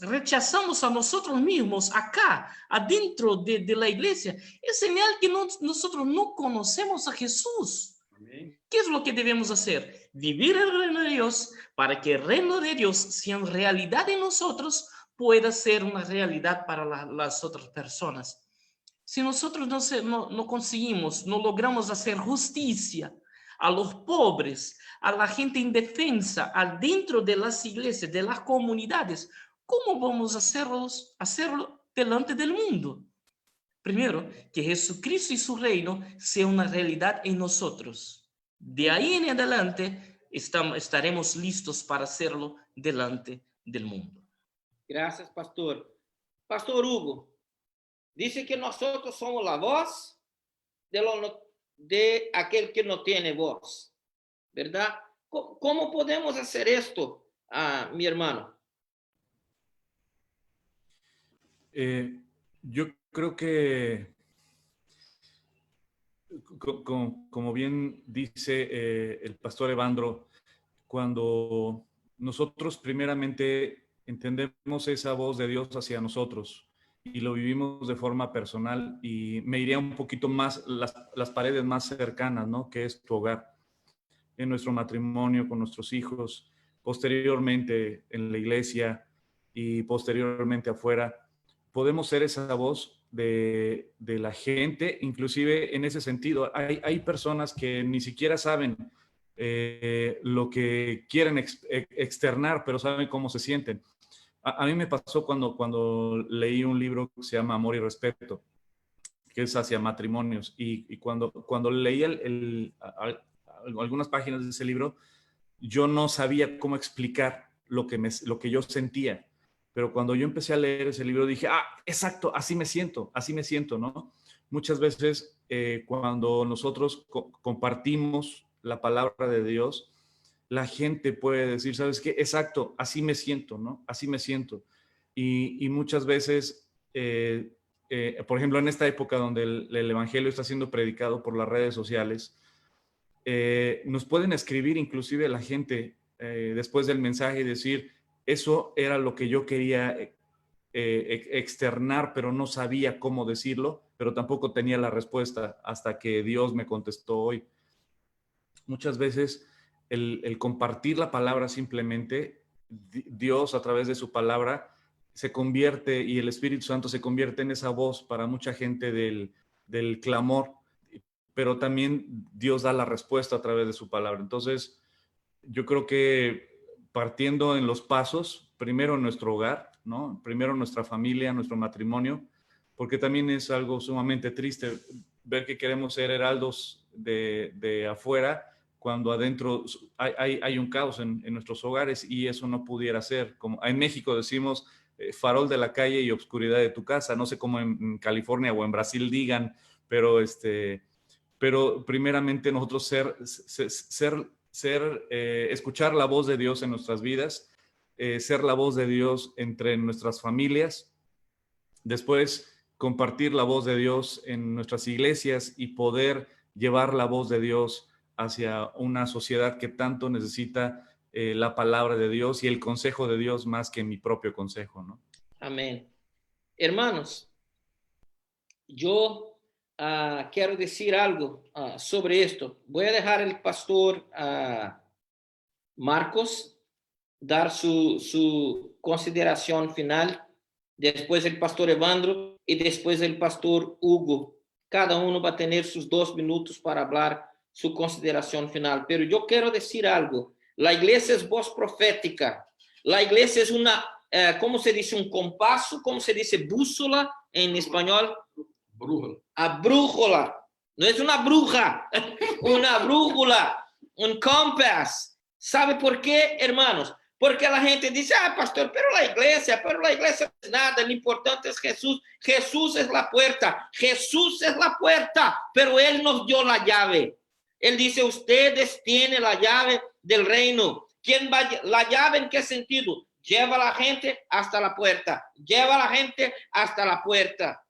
rechazamos a nosotros mismos acá, adentro de la iglesia, es señal que nosotros no conocemos a Jesús. Amén. ¿Qué es lo que debemos hacer? Vivir el reino de Dios para que el reino de Dios, si en realidad en nosotros, pueda ser una realidad para las otras personas. Si nosotros no conseguimos, no logramos hacer justicia a los pobres, a la gente indefensa, adentro de las iglesias, de las comunidades, ¿cómo vamos a hacerlo delante del mundo? Primero, que Jesucristo y su reino sea una realidad en nosotros. De ahí en adelante estaremos listos para hacerlo delante del mundo. Gracias, pastor. Pastor Hugo, dice que nosotros somos la voz de aquel que no tiene voz, ¿verdad? ¿Cómo podemos hacer esto, mi hermano? Yo creo que, como bien dice el pastor Evandro, cuando nosotros primeramente entendemos esa voz de Dios hacia nosotros y lo vivimos de forma personal, y me iría un poquito más las paredes más cercanas, ¿no? Que es tu hogar, en nuestro matrimonio, con nuestros hijos, posteriormente en la iglesia y posteriormente afuera. Podemos ser esa voz de la gente, inclusive en ese sentido. Hay personas que ni siquiera saben lo que quieren externar, pero saben cómo se sienten. A mí me pasó cuando leí un libro que se llama Amor y Respeto, que es hacia matrimonios, y cuando leí algunas páginas de ese libro, yo no sabía cómo explicar lo que yo sentía. Pero cuando yo empecé a leer ese libro dije, exacto, así me siento, ¿no? Muchas veces cuando nosotros compartimos la palabra de Dios, la gente puede decir, ¿sabes qué? Exacto, así me siento, ¿no? Así me siento. Y muchas veces, por ejemplo, en esta época donde el evangelio está siendo predicado por las redes sociales, nos pueden escribir inclusive la gente después del mensaje y decir, eso era lo que yo quería externar, pero no sabía cómo decirlo, pero tampoco tenía la respuesta hasta que Dios me contestó hoy. Muchas veces el compartir la palabra simplemente, Dios a través de su palabra se convierte, y el Espíritu Santo se convierte en esa voz para mucha gente del clamor, pero también Dios da la respuesta a través de su palabra. Entonces, yo creo que partiendo en los pasos, primero nuestro hogar, ¿no? Primero nuestra familia, nuestro matrimonio, porque también es algo sumamente triste ver que queremos ser heraldos de afuera cuando adentro hay un caos en nuestros hogares, y eso no pudiera ser. Como en México decimos, farol de la calle y obscuridad de tu casa. No sé cómo en California o en Brasil digan, pero primeramente nosotros escuchar la voz de Dios en nuestras vidas, ser la voz de Dios entre nuestras familias, después compartir la voz de Dios en nuestras iglesias y poder llevar la voz de Dios hacia una sociedad que tanto necesita la palabra de Dios y el consejo de Dios más que mi propio consejo, ¿no? Amén. Hermanos, yo quiero decir algo sobre esto. Voy a dejar al pastor Marcos dar su consideración final, después el pastor Evandro y después el pastor Hugo. Cada uno va a tener sus 2 minutos para hablar su consideración final. Pero yo quiero decir algo. La iglesia es voz profética. La iglesia es una, ¿cómo se dice? Un compaso, ¿cómo se dice? Bússola en español. Brújula. A brújula. No es una bruja, una brújula, un compás. ¿Sabe por qué, hermanos? Porque la gente dice, pastor, pero la iglesia no es nada, lo importante es Jesús. Jesús es la puerta, pero Él nos dio la llave. Él dice, ustedes tienen la llave del reino. ¿Quién va? ¿La llave en qué sentido? lleva a la gente hasta la puerta, lleva a la gente hasta la puerta.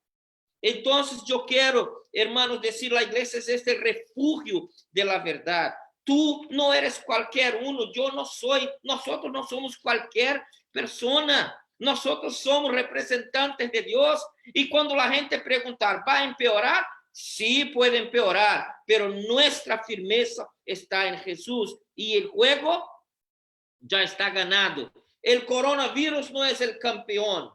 Entonces yo quiero, hermanos, decir, la iglesia es este refugio de la verdad. Tú no eres cualquier uno, yo no soy, nosotros no somos cualquier persona. Nosotros somos representantes de Dios. Y cuando la gente preguntar, ¿va a empeorar? Sí, puede empeorar, pero nuestra firmeza está en Jesús y el juego ya está ganado. El coronavirus no es el campeón.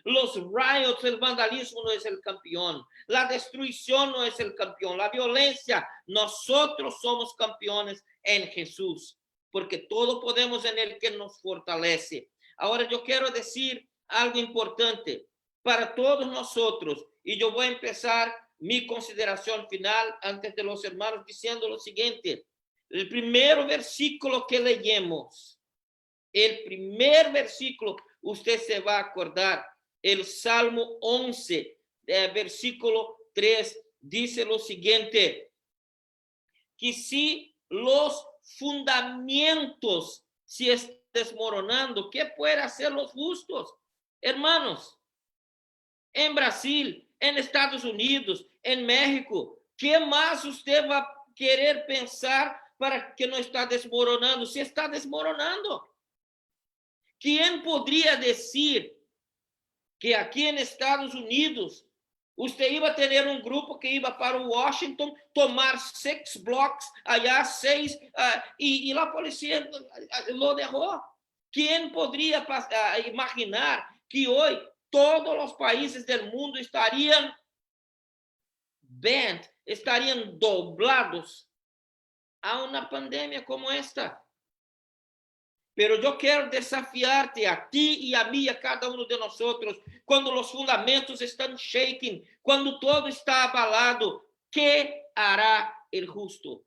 Los riots, el vandalismo no es el campeón. La destrucción no es el campeón. La violencia, nosotros somos campeones en Jesús, porque todo podemos en el que nos fortalece. Ahora yo quiero decir algo importante para todos nosotros, y yo voy a empezar mi consideración final antes de los hermanos diciendo lo siguiente. El primer versículo que leemos, el primer versículo, usted se va a acordar, el Salmo 11, versículo 3, dice lo siguiente, que si los fundamentos se están desmoronando, ¿qué pueden hacer los justos? Hermanos, en Brasil, en Estados Unidos, en México, ¿qué más usted va a querer pensar para que no está desmoronando? Se está desmoronando. ¿Quién podría decir que aquí en Estados Unidos usted iba a tener un grupo que iba para Washington, tomar 6 blocks, allá 6, y la policía lo dejó? ¿Quién podría imaginar que hoy todos los países del mundo estarían bent, estarían doblados a una pandemia como esta? Pero yo quiero desafiarte a ti y a mí, a cada uno de nosotros, cuando los fundamentos están shaking, cuando todo está abalado, ¿qué hará el justo?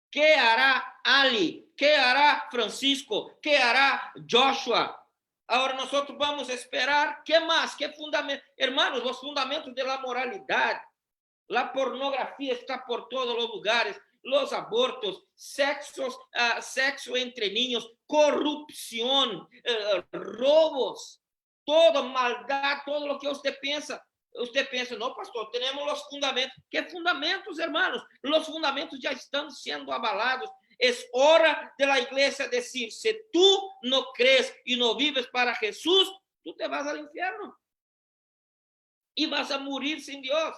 ¿Qué hará Ali? ¿Qué hará Francisco? ¿Qué hará Joshua? Ahora nosotros vamos a esperar, ¿qué más? ¿Qué fundamento? Hermanos, los fundamentos de la moralidad. La pornografía está por todos los lugares. Los abortos, sexo entre niños, corrupción, robos, todo, maldad, todo lo que usted piensa. Usted piensa, no, pastor, tenemos los fundamentos. ¿Qué fundamentos, hermanos? Los fundamentos ya están siendo abalados. Es hora de la iglesia decir, si tú no crees y no vives para Jesús, tú te vas al infierno y vas a morir sin Dios,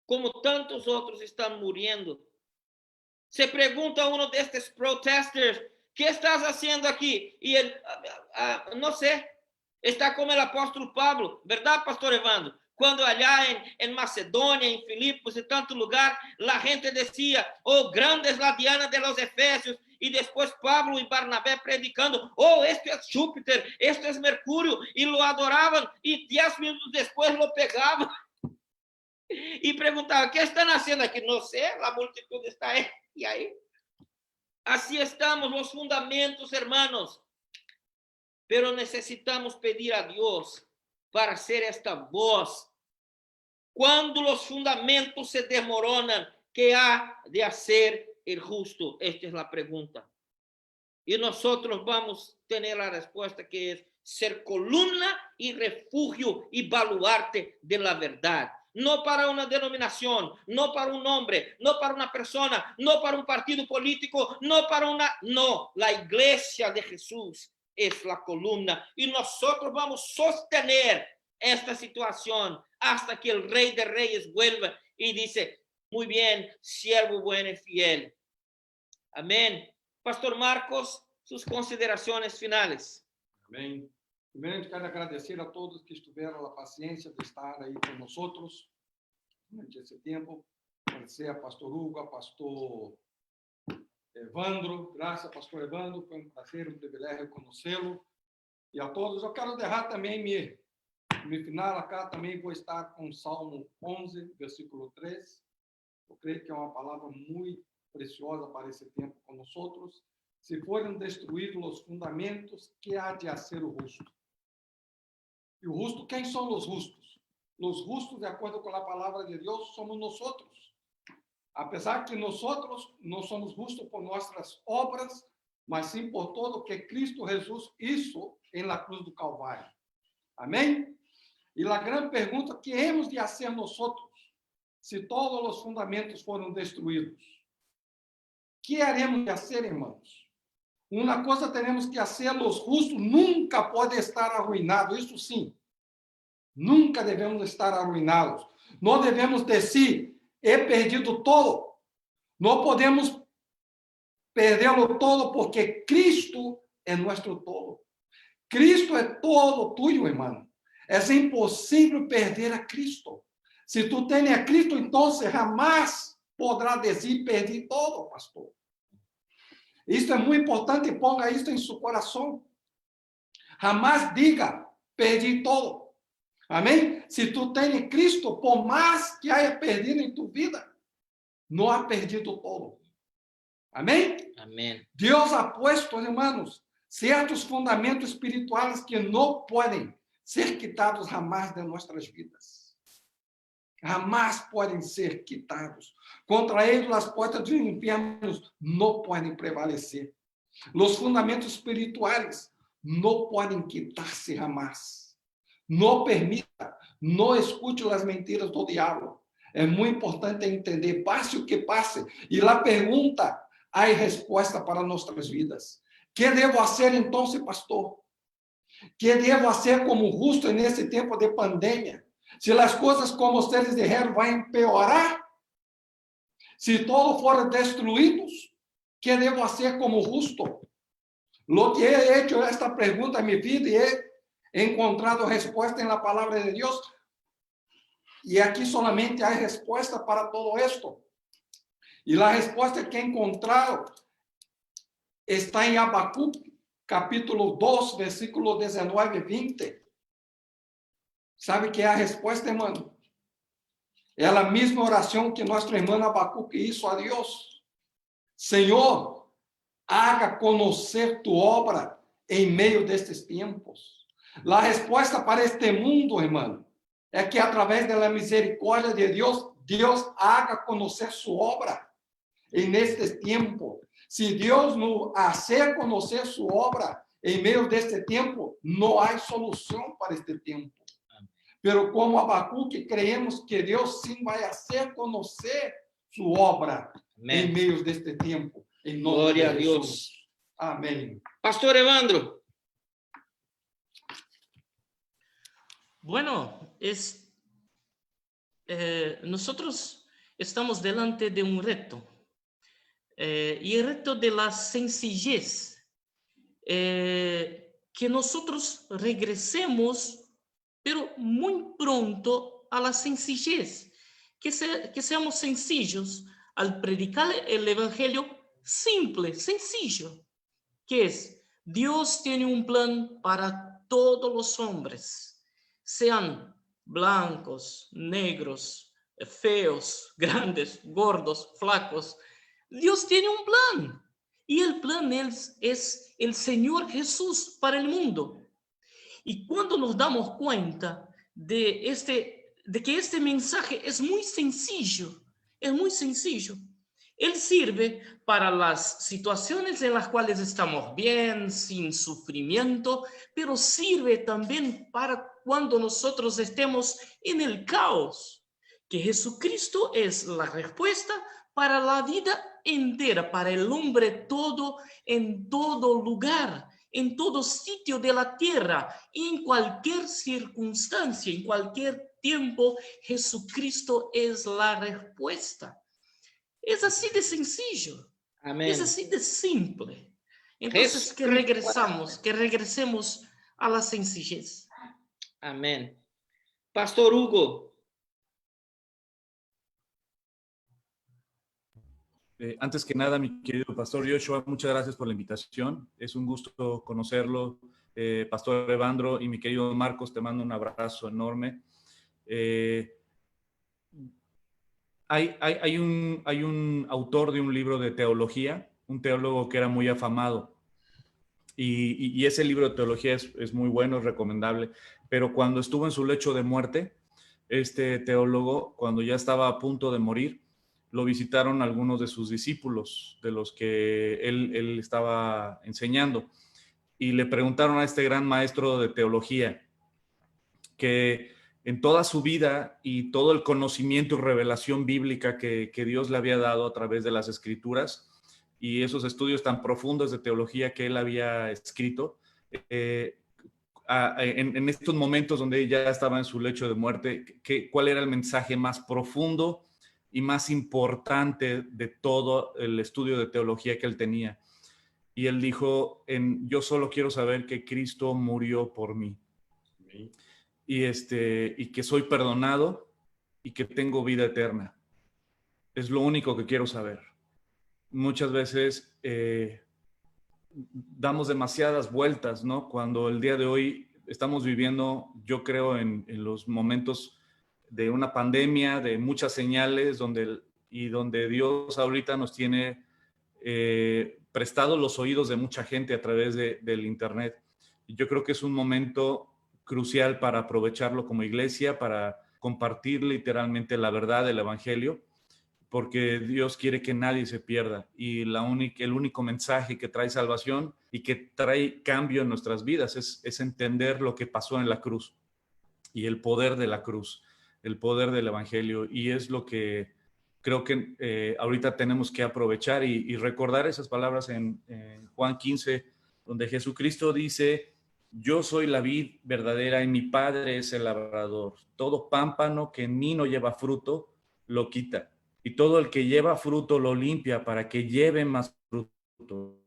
como tantos otros están muriendo. Se pregunta uno de estos protesters, ¿qué estás haciendo aquí? Y él, no sé, está como el apóstol Pablo, ¿verdad, pastor Evandro? Cuando allá en Macedonia, en Filipos, en tanto lugar, la gente decía, oh, grande es la Diana de los Efesios. Y después Pablo y Barnabé predicando, oh, esto es Júpiter, esto es Mercurio. Y lo adoraban y 10 minutos después lo pegaban. Y preguntaba, ¿qué están haciendo aquí? No sé, la multitud está ahí y ahí. Así estamos, los fundamentos, hermanos. Pero necesitamos pedir a Dios para ser esta voz. Cuando los fundamentos se desmoronan, ¿qué ha de hacer el justo? Esta es la pregunta. Y nosotros vamos a tener la respuesta, que es ser columna y refugio y baluarte de la verdad. No para una denominación, no para un hombre, no para una persona, no para un partido político, no para una... No, la iglesia de Jesús es la columna y nosotros vamos a sostener esta situación hasta que el Rey de Reyes vuelva y dice, muy bien, siervo bueno y fiel. Amén. Pastor Marcos, sus consideraciones finales. Amém. Primeiro, quero agradecer a todos que tiveram a paciência de estar aí com nós durante esse tempo. Agradecer a pastor Hugo, a pastor Evandro. Graças, pastor Evandro. Foi um prazer, um privilégio conhecê-lo. E a todos, eu quero deixar também meu final acá. Também vou estar com Salmo 11, versículo 3. Eu creio que é uma palavra muito preciosa para esse tempo com nós. Se forem destruídos os fundamentos, que há de ser o justo? E o justo, quem são os justos? Os justos, de acordo com a palavra de Deus, somos nós. Apesar que nós não somos justos por nossas obras, mas sim por todo que Cristo Jesús hizo en la cruz do Calvário. Amém? E a grande pergunta que hemos de hacer nosotros, se todos os fundamentos foram destruídos, que haremos de hacer, irmãos? Uma coisa temos que fazer, os justos nunca podem estar arruinados, isso sim. Nunca devemos estar arruinados. Não devemos dizer, he perdido todo. Não podemos perderlo todo porque Cristo é nosso todo. Cristo é todo tuyo, irmão. É impossível perder a Cristo. Se tu tens a Cristo, então jamais poderá dizer perdi todo, pastor. Isso é muito importante, ponga isso em seu coração. Jamais diga perdi todo. Amém? Se tu tens Cristo, por mais que haya perdido em tu vida, não há perdido todo. Amém? Amén. Deus ha puesto, hermanos, certos fundamentos espirituais que não podem ser quitados jamais de nossas vidas. Jamais podem ser quitados. Contra eles, as portas dos infernos não podem prevalecer. Os fundamentos espirituais não podem quitar-se jamais. Não permita, não escute as mentiras do diabo. É muito importante entender, passe o que passe. E a pergunta, há resposta para nossas vidas. Que devo fazer então, pastor? Que devo fazer como justo nesse tempo de pandemia? Se as coisas, como vocês disseram, vão empeorar? Se todos forem destruídos, que devo fazer como justo? Lo que he hecho esta pergunta em minha vida e he encontrado resposta na palavra de Deus. E aqui solamente há resposta para todo esto. E a resposta que he encontrado está em Habacuque, capítulo 2, versículo 19 e 20. Sabe que é a resposta, irmão? É a mesma oração que nosso irmão Habacuque hizo a Deus. Senhor, haga conhecer tu obra em meio destes tempos. A resposta para este mundo, irmão, é que através da misericórdia de Deus, Deus haga conhecer sua obra em este tempo. Se Deus não hacer conhecer sua obra em meio deste tempo, não há solução para este tempo. Pero como Habacuque, creemos que Deus sim vai hacer conhecer sua obra em meio deste tempo. Em nome Glória a de Deus. Jesus. Amém. Pastor Evandro. Bueno, nosotros estamos delante de un reto, y el reto de la sencillez, que nosotros regresemos, pero muy pronto a la sencillez, que seamos sencillos al predicar el evangelio simple, sencillo, que es, Dios tiene un plan para todos los hombres, sean blancos, negros, feos, grandes, gordos, flacos. Dios tiene un plan. Y el plan es el Señor Jesús para el mundo. Y cuando nos damos cuenta de que este mensaje es muy sencillo, Él sirve para las situaciones en las cuales estamos bien, sin sufrimiento, pero sirve también para cuando nosotros estemos en el caos, que Jesucristo es la respuesta para la vida entera, para el hombre todo, en todo lugar, en todo sitio de la tierra, en cualquier circunstancia, en cualquier tiempo, Jesucristo es la respuesta. Es así de sencillo. Amén. Es así de simple. Entonces, que regresemos a la sencillez. Amén. Pastor Hugo. Antes que nada, mi querido Pastor Joshua, muchas gracias por la invitación. Es un gusto conocerlo. Pastor Evandro y mi querido Marcos, te mando un abrazo enorme. Hay un autor de un libro de teología, un teólogo que era muy afamado, y ese libro de teología es muy bueno, es recomendable, pero cuando estuvo en su lecho de muerte, este teólogo, cuando ya estaba a punto de morir, lo visitaron algunos de sus discípulos, de los que él estaba enseñando, y le preguntaron a este gran maestro de teología que en toda su vida y todo el conocimiento y revelación bíblica que Dios le había dado a través de las Escrituras y esos estudios tan profundos de teología que él había escrito, en estos momentos donde ya estaba en su lecho de muerte, ¿cuál era el mensaje más profundo y más importante de todo el estudio de teología que él tenía? Y él dijo, yo solo quiero saber que Cristo murió por mí. Y que soy perdonado y que tengo vida eterna. Es lo único que quiero saber. Muchas veces damos demasiadas vueltas, ¿no? Cuando el día de hoy estamos viviendo, yo creo, en los momentos de una pandemia, de muchas señales, donde Dios ahorita nos tiene prestado los oídos de mucha gente a través del internet. Y yo creo que es un momento crucial para aprovecharlo como iglesia, para compartir literalmente la verdad del evangelio, porque Dios quiere que nadie se pierda y el único mensaje que trae salvación y que trae cambio en nuestras vidas es entender lo que pasó en la cruz y el poder de la cruz, el poder del evangelio, y es lo que creo que ahorita tenemos que aprovechar y recordar esas palabras en Juan 15, donde Jesucristo dice: yo soy la vid verdadera y mi Padre es el labrador. Todo pámpano que en mí no lleva fruto, lo quita. Y todo el que lleva fruto lo limpia para que lleve más fruto.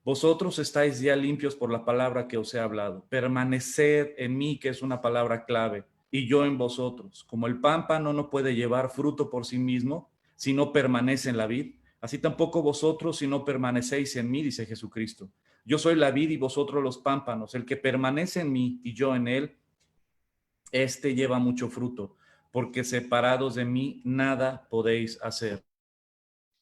Vosotros estáis ya limpios por la palabra que os he hablado. Permaneced en mí, que es una palabra clave, y yo en vosotros. Como el pámpano no puede llevar fruto por sí mismo si no permanece en la vid, así tampoco vosotros si no permanecéis en mí, dice Jesucristo. Yo soy la vid y vosotros los pámpanos. El que permanece en mí y yo en él, este lleva mucho fruto, porque separados de mí nada podéis hacer.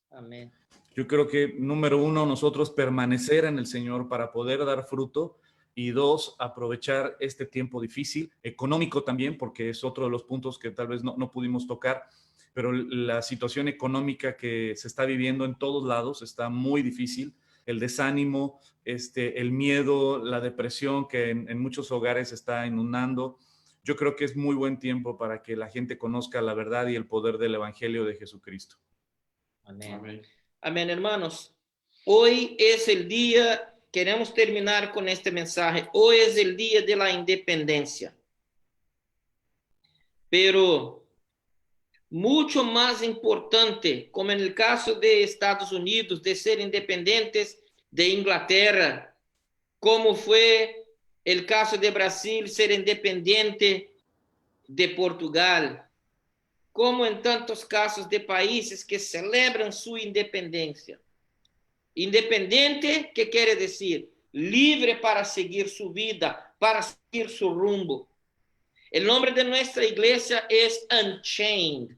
Amén. Yo creo que, número uno, nosotros permanecer en el Señor para poder dar fruto, y dos, aprovechar este tiempo difícil, económico también, porque es otro de los puntos que tal vez no pudimos tocar, pero la situación económica que se está viviendo en todos lados está muy difícil. El desánimo, el miedo, la depresión que en muchos hogares está inundando. Yo creo que es muy buen tiempo para que la gente conozca la verdad y el poder del Evangelio de Jesucristo. Amén. Amén. Amén, hermanos. Hoy es el día, queremos terminar con este mensaje, hoy es el día de la independencia. Pero mucho más importante, como en el caso de Estados Unidos, de ser independientes de Inglaterra, como fue el caso de Brasil ser independiente de Portugal, como en tantos casos de países que celebran su independencia. Independiente, ¿qué quiere decir? Libre para seguir su vida, para seguir su rumbo. El nombre de nuestra iglesia es Unchained,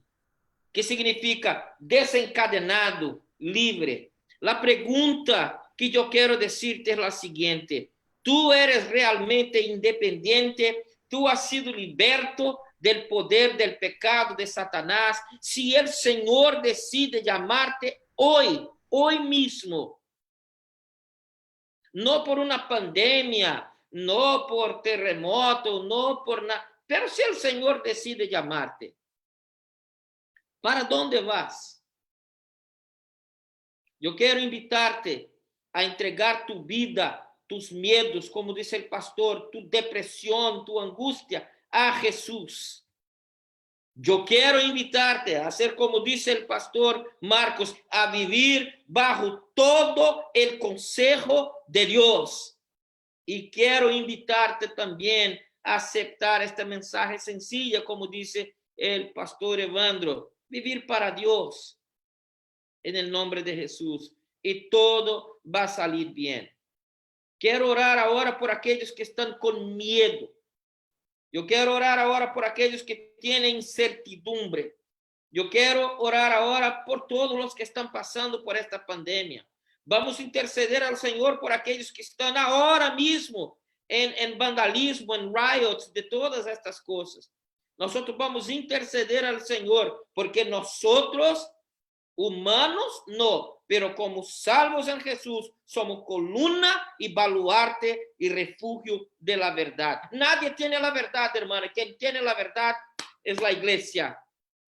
que significa desencadenado, libre. La pregunta que yo quiero decirte es la siguiente: ¿tú eres realmente independiente? ¿Tú has sido liberto del poder del pecado de Satanás? Si el Señor decide llamarte hoy mismo, no por una pandemia, no por terremoto, no por nada, pero si el Señor decide llamarte, ¿para dónde vas? Yo quiero invitarte a entregar tu vida, tus miedos, como dice el pastor, tu depresión, tu angustia a Jesús. Yo quiero invitarte a hacer como dice el pastor Marcos, a vivir bajo todo el consejo de Dios. Y quiero invitarte también a aceptar este mensaje sencilla, como dice el pastor Evandro, vivir para Dios en el nombre de Jesús, y todo va a salir bien. Quiero orar ahora por aquellos que están con miedo. Yo quiero orar ahora por aquellos que tienen incertidumbre. Yo quiero orar ahora por todos los que están pasando por esta pandemia. Vamos a interceder al Señor por aquellos que están ahora mismo en vandalismo, en riots, de todas estas cosas. Nosotros vamos a interceder al Señor porque nosotros humanos no, pero como salvos en Jesús, somos columna y baluarte y refugio de la verdad. Nadie tiene la verdad, hermano. Quien tiene la verdad es la iglesia.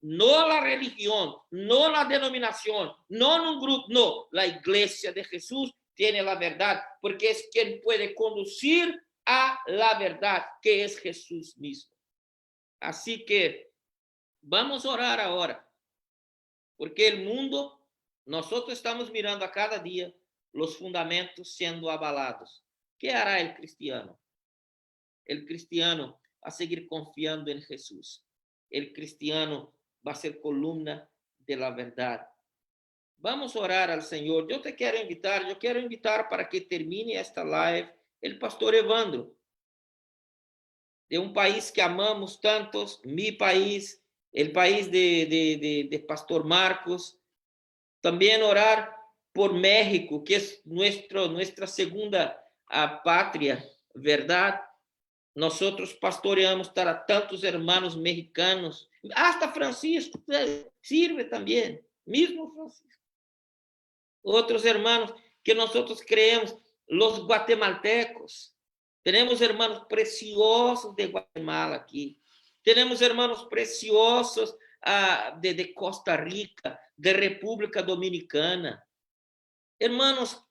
No la religión, no la denominación, no un grupo, no. La iglesia de Jesús tiene la verdad, porque es quien puede conducir a la verdad, que es Jesús mismo. Así que vamos a orar ahora, porque el mundo, nosotros estamos mirando a cada día los fundamentos siendo abalados. ¿Qué hará el cristiano? El cristiano va a seguir confiando en Jesús. El cristiano va a ser columna de la verdad. Vamos a orar al Señor. Yo quiero invitar para que termine esta live el pastor Evandro, de un país que amamos tantos, mi país, el país de pastor Marcos. También orar por México, que es nuestra segunda patria, ¿verdad? Nosotros pastoreamos para tantos hermanos mexicanos, hasta Francisco sirve también, mismo Francisco. Otros hermanos que nosotros creemos, los guatemaltecos. Tenemos hermanos preciosos de Guatemala aquí. Tenemos hermanos preciosos de Costa Rica, de República Dominicana. Hermanos,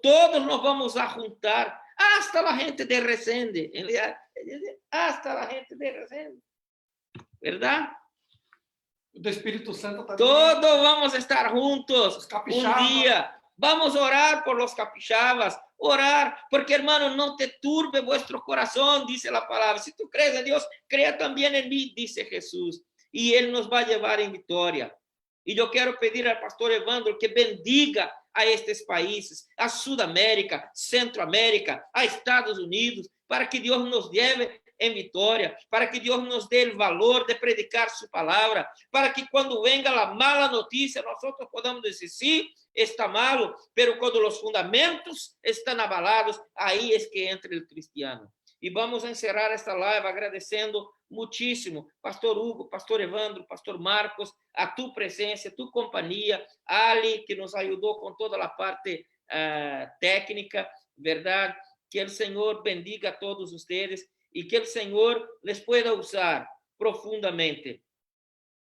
todos nos vamos a juntar, hasta la gente de Resende, hasta la gente de Resende, ¿verdad? Do Espírito Santo también. Todos vamos a estar juntos un día. Vamos a orar por los capixabas, orar, porque hermano, no te turbe vuestro corazón, dice la palabra. Si tú crees en Dios, crea también en mí, dice Jesús, y Él nos va a llevar en victoria. Y yo quiero pedir al pastor Evandro que bendiga a estos países, a Sudamérica, Centroamérica, a Estados Unidos, para que Dios nos lleve en victoria, para que Dios nos dé el valor de predicar su palabra, para que cuando venga la mala noticia, nosotros podamos decir, sí, está malo, pero cuando los fundamentos están abalados, ahí es que entra el cristiano. Y vamos a encerrar esta live agradeciendo muchísimo, pastor Hugo, pastor Evandro, pastor Marcos, a tu presencia, tu compañía, Ali, que nos ayudó con toda la parte técnica, ¿verdad? Que el Señor bendiga a todos ustedes y que el Señor les pueda usar profundamente.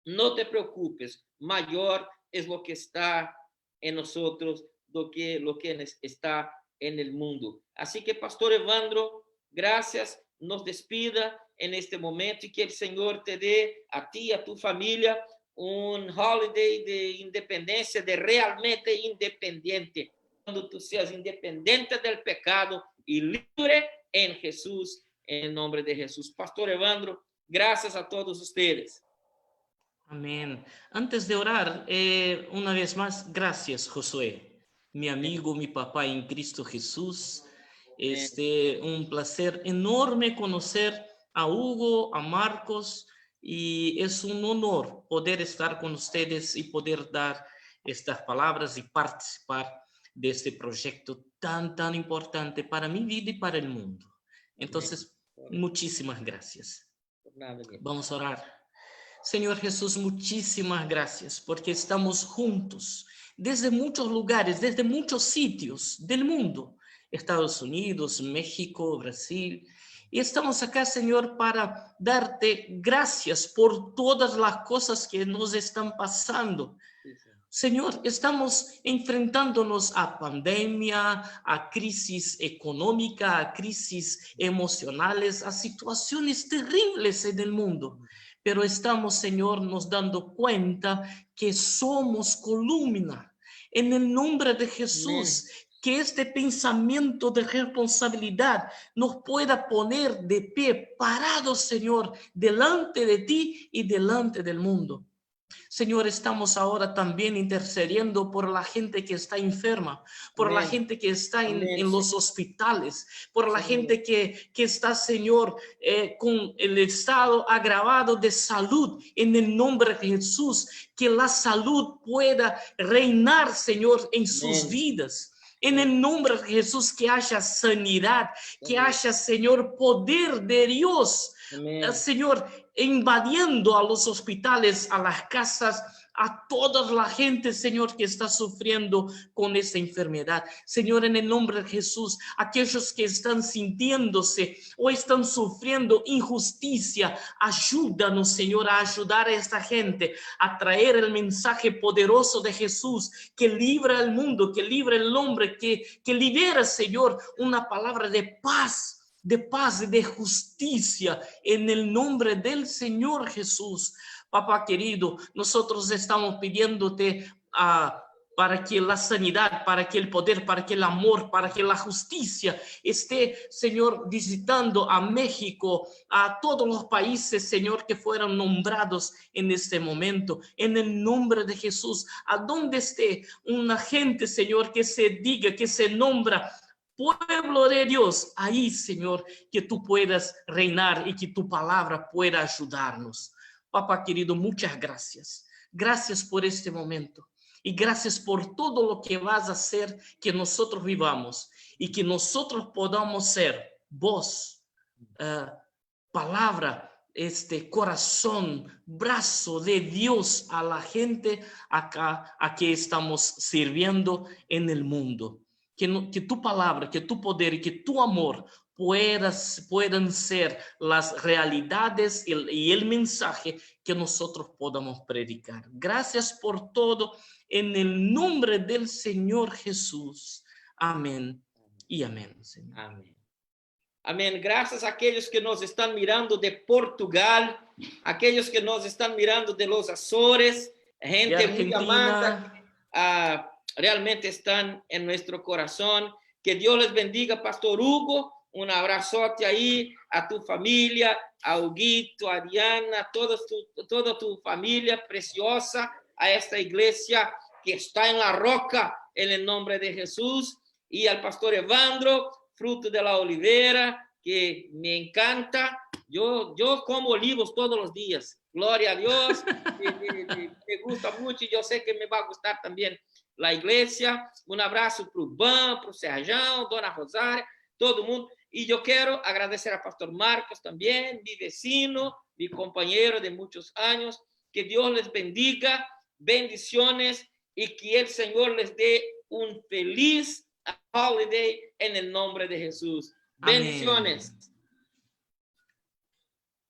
No te preocupes, mayor es lo que está en nosotros do que lo que está en el mundo. Así que, pastor Evandro, gracias, nos despida en este momento y que el Señor te dé a ti, a tu familia, un holiday de independencia, de realmente independiente, cuando tú seas independiente del pecado y libre en Jesús, en el nombre de Jesús. Pastor Evandro, gracias a todos ustedes. Amén. Antes de orar, una vez más, gracias, Josué, mi amigo, mi papá en Cristo Jesús. Un placer enorme conocer a Hugo, a Marcos, y es un honor poder estar con ustedes y poder dar estas palabras y participar de este proyecto tan importante para mi vida y para el mundo. Entonces, muchísimas gracias. Vamos a orar. Señor Jesús, muchísimas gracias porque estamos juntos desde muchos lugares, desde muchos sitios del mundo, Estados Unidos, México, Brasil, y estamos acá, Señor, para darte gracias por todas las cosas que nos están pasando. Señor, estamos enfrentándonos a pandemia, a crisis económica, a crisis emocionales, a situaciones terribles en el mundo. Pero estamos, Señor, nos dando cuenta que somos columna. En el nombre de Jesús, que este pensamiento de responsabilidad nos pueda poner de pie, parados, Señor, delante de ti y delante del mundo. Señor, estamos ahora también intercediendo por la gente que está enferma, por la gente que está en los hospitales, por la gente que está, Señor, con el estado agravado de salud, en el nombre de Jesús, que la salud pueda reinar, Señor, en sus vidas. En el nombre de Jesús, que haya sanidad, que haya, Señor, poder de Dios, Señor, invadiendo a los hospitales, a las casas, a toda la gente, Señor, que está sufriendo con esta enfermedad. Señor, en el nombre de Jesús, aquellos que están sintiéndose o están sufriendo injusticia, ayúdanos, Señor, a ayudar a esta gente, a traer el mensaje poderoso de Jesús, que libra al mundo, que libra al hombre, que libera, Señor, una palabra de paz y de justicia en el nombre del Señor Jesús. Papá querido, nosotros estamos pidiéndote para que la sanidad, para que el poder, para que el amor, para que la justicia esté, Señor, visitando a México, a todos los países, Señor, que fueron nombrados en este momento, en el nombre de Jesús. A donde esté una gente, Señor, que se diga, que se nombra pueblo de Dios, ahí, Señor, que tú puedas reinar y que tu palabra pueda ayudarnos. Papá querido, muchas gracias. Gracias por este momento. Y gracias por todo lo que vas a hacer, que nosotros vivamos y que nosotros podamos ser voz, palabra, corazón, brazo de Dios a la gente acá, a que estamos sirviendo en el mundo. Que tu palabra, que tu poder y que tu amor puedan ser las realidades y el mensaje que nosotros podamos predicar. Gracias por todo, en el nombre del Señor Jesús. Amén y amén, Señor. Amén. Amén. Gracias a aquellos que nos están mirando de Portugal, aquellos que nos están mirando de los Azores, gente muy amada, realmente están en nuestro corazón. Que Dios les bendiga, Pastor Hugo. Un abrazote ahí a tu familia, a Huguito, a Diana, toda tu familia preciosa, a esta iglesia que está en la roca, en el nombre de Jesús, y al Pastor Evandro, fruto de la olivera, que me encanta. Yo como olivos todos los días. Gloria a Dios. Me gusta mucho y yo sé que me va a gustar también la iglesia. Un abrazo para o Ban, para o Serjão, Dona Rosária, todo mundo. Y yo quiero agradecer a Pastor Marcos también, mi vecino, mi compañero de muchos años. Que Dios les bendiga, bendiciones, y que el Señor les dé un feliz holiday en el nombre de Jesús. Bendiciones. Amén.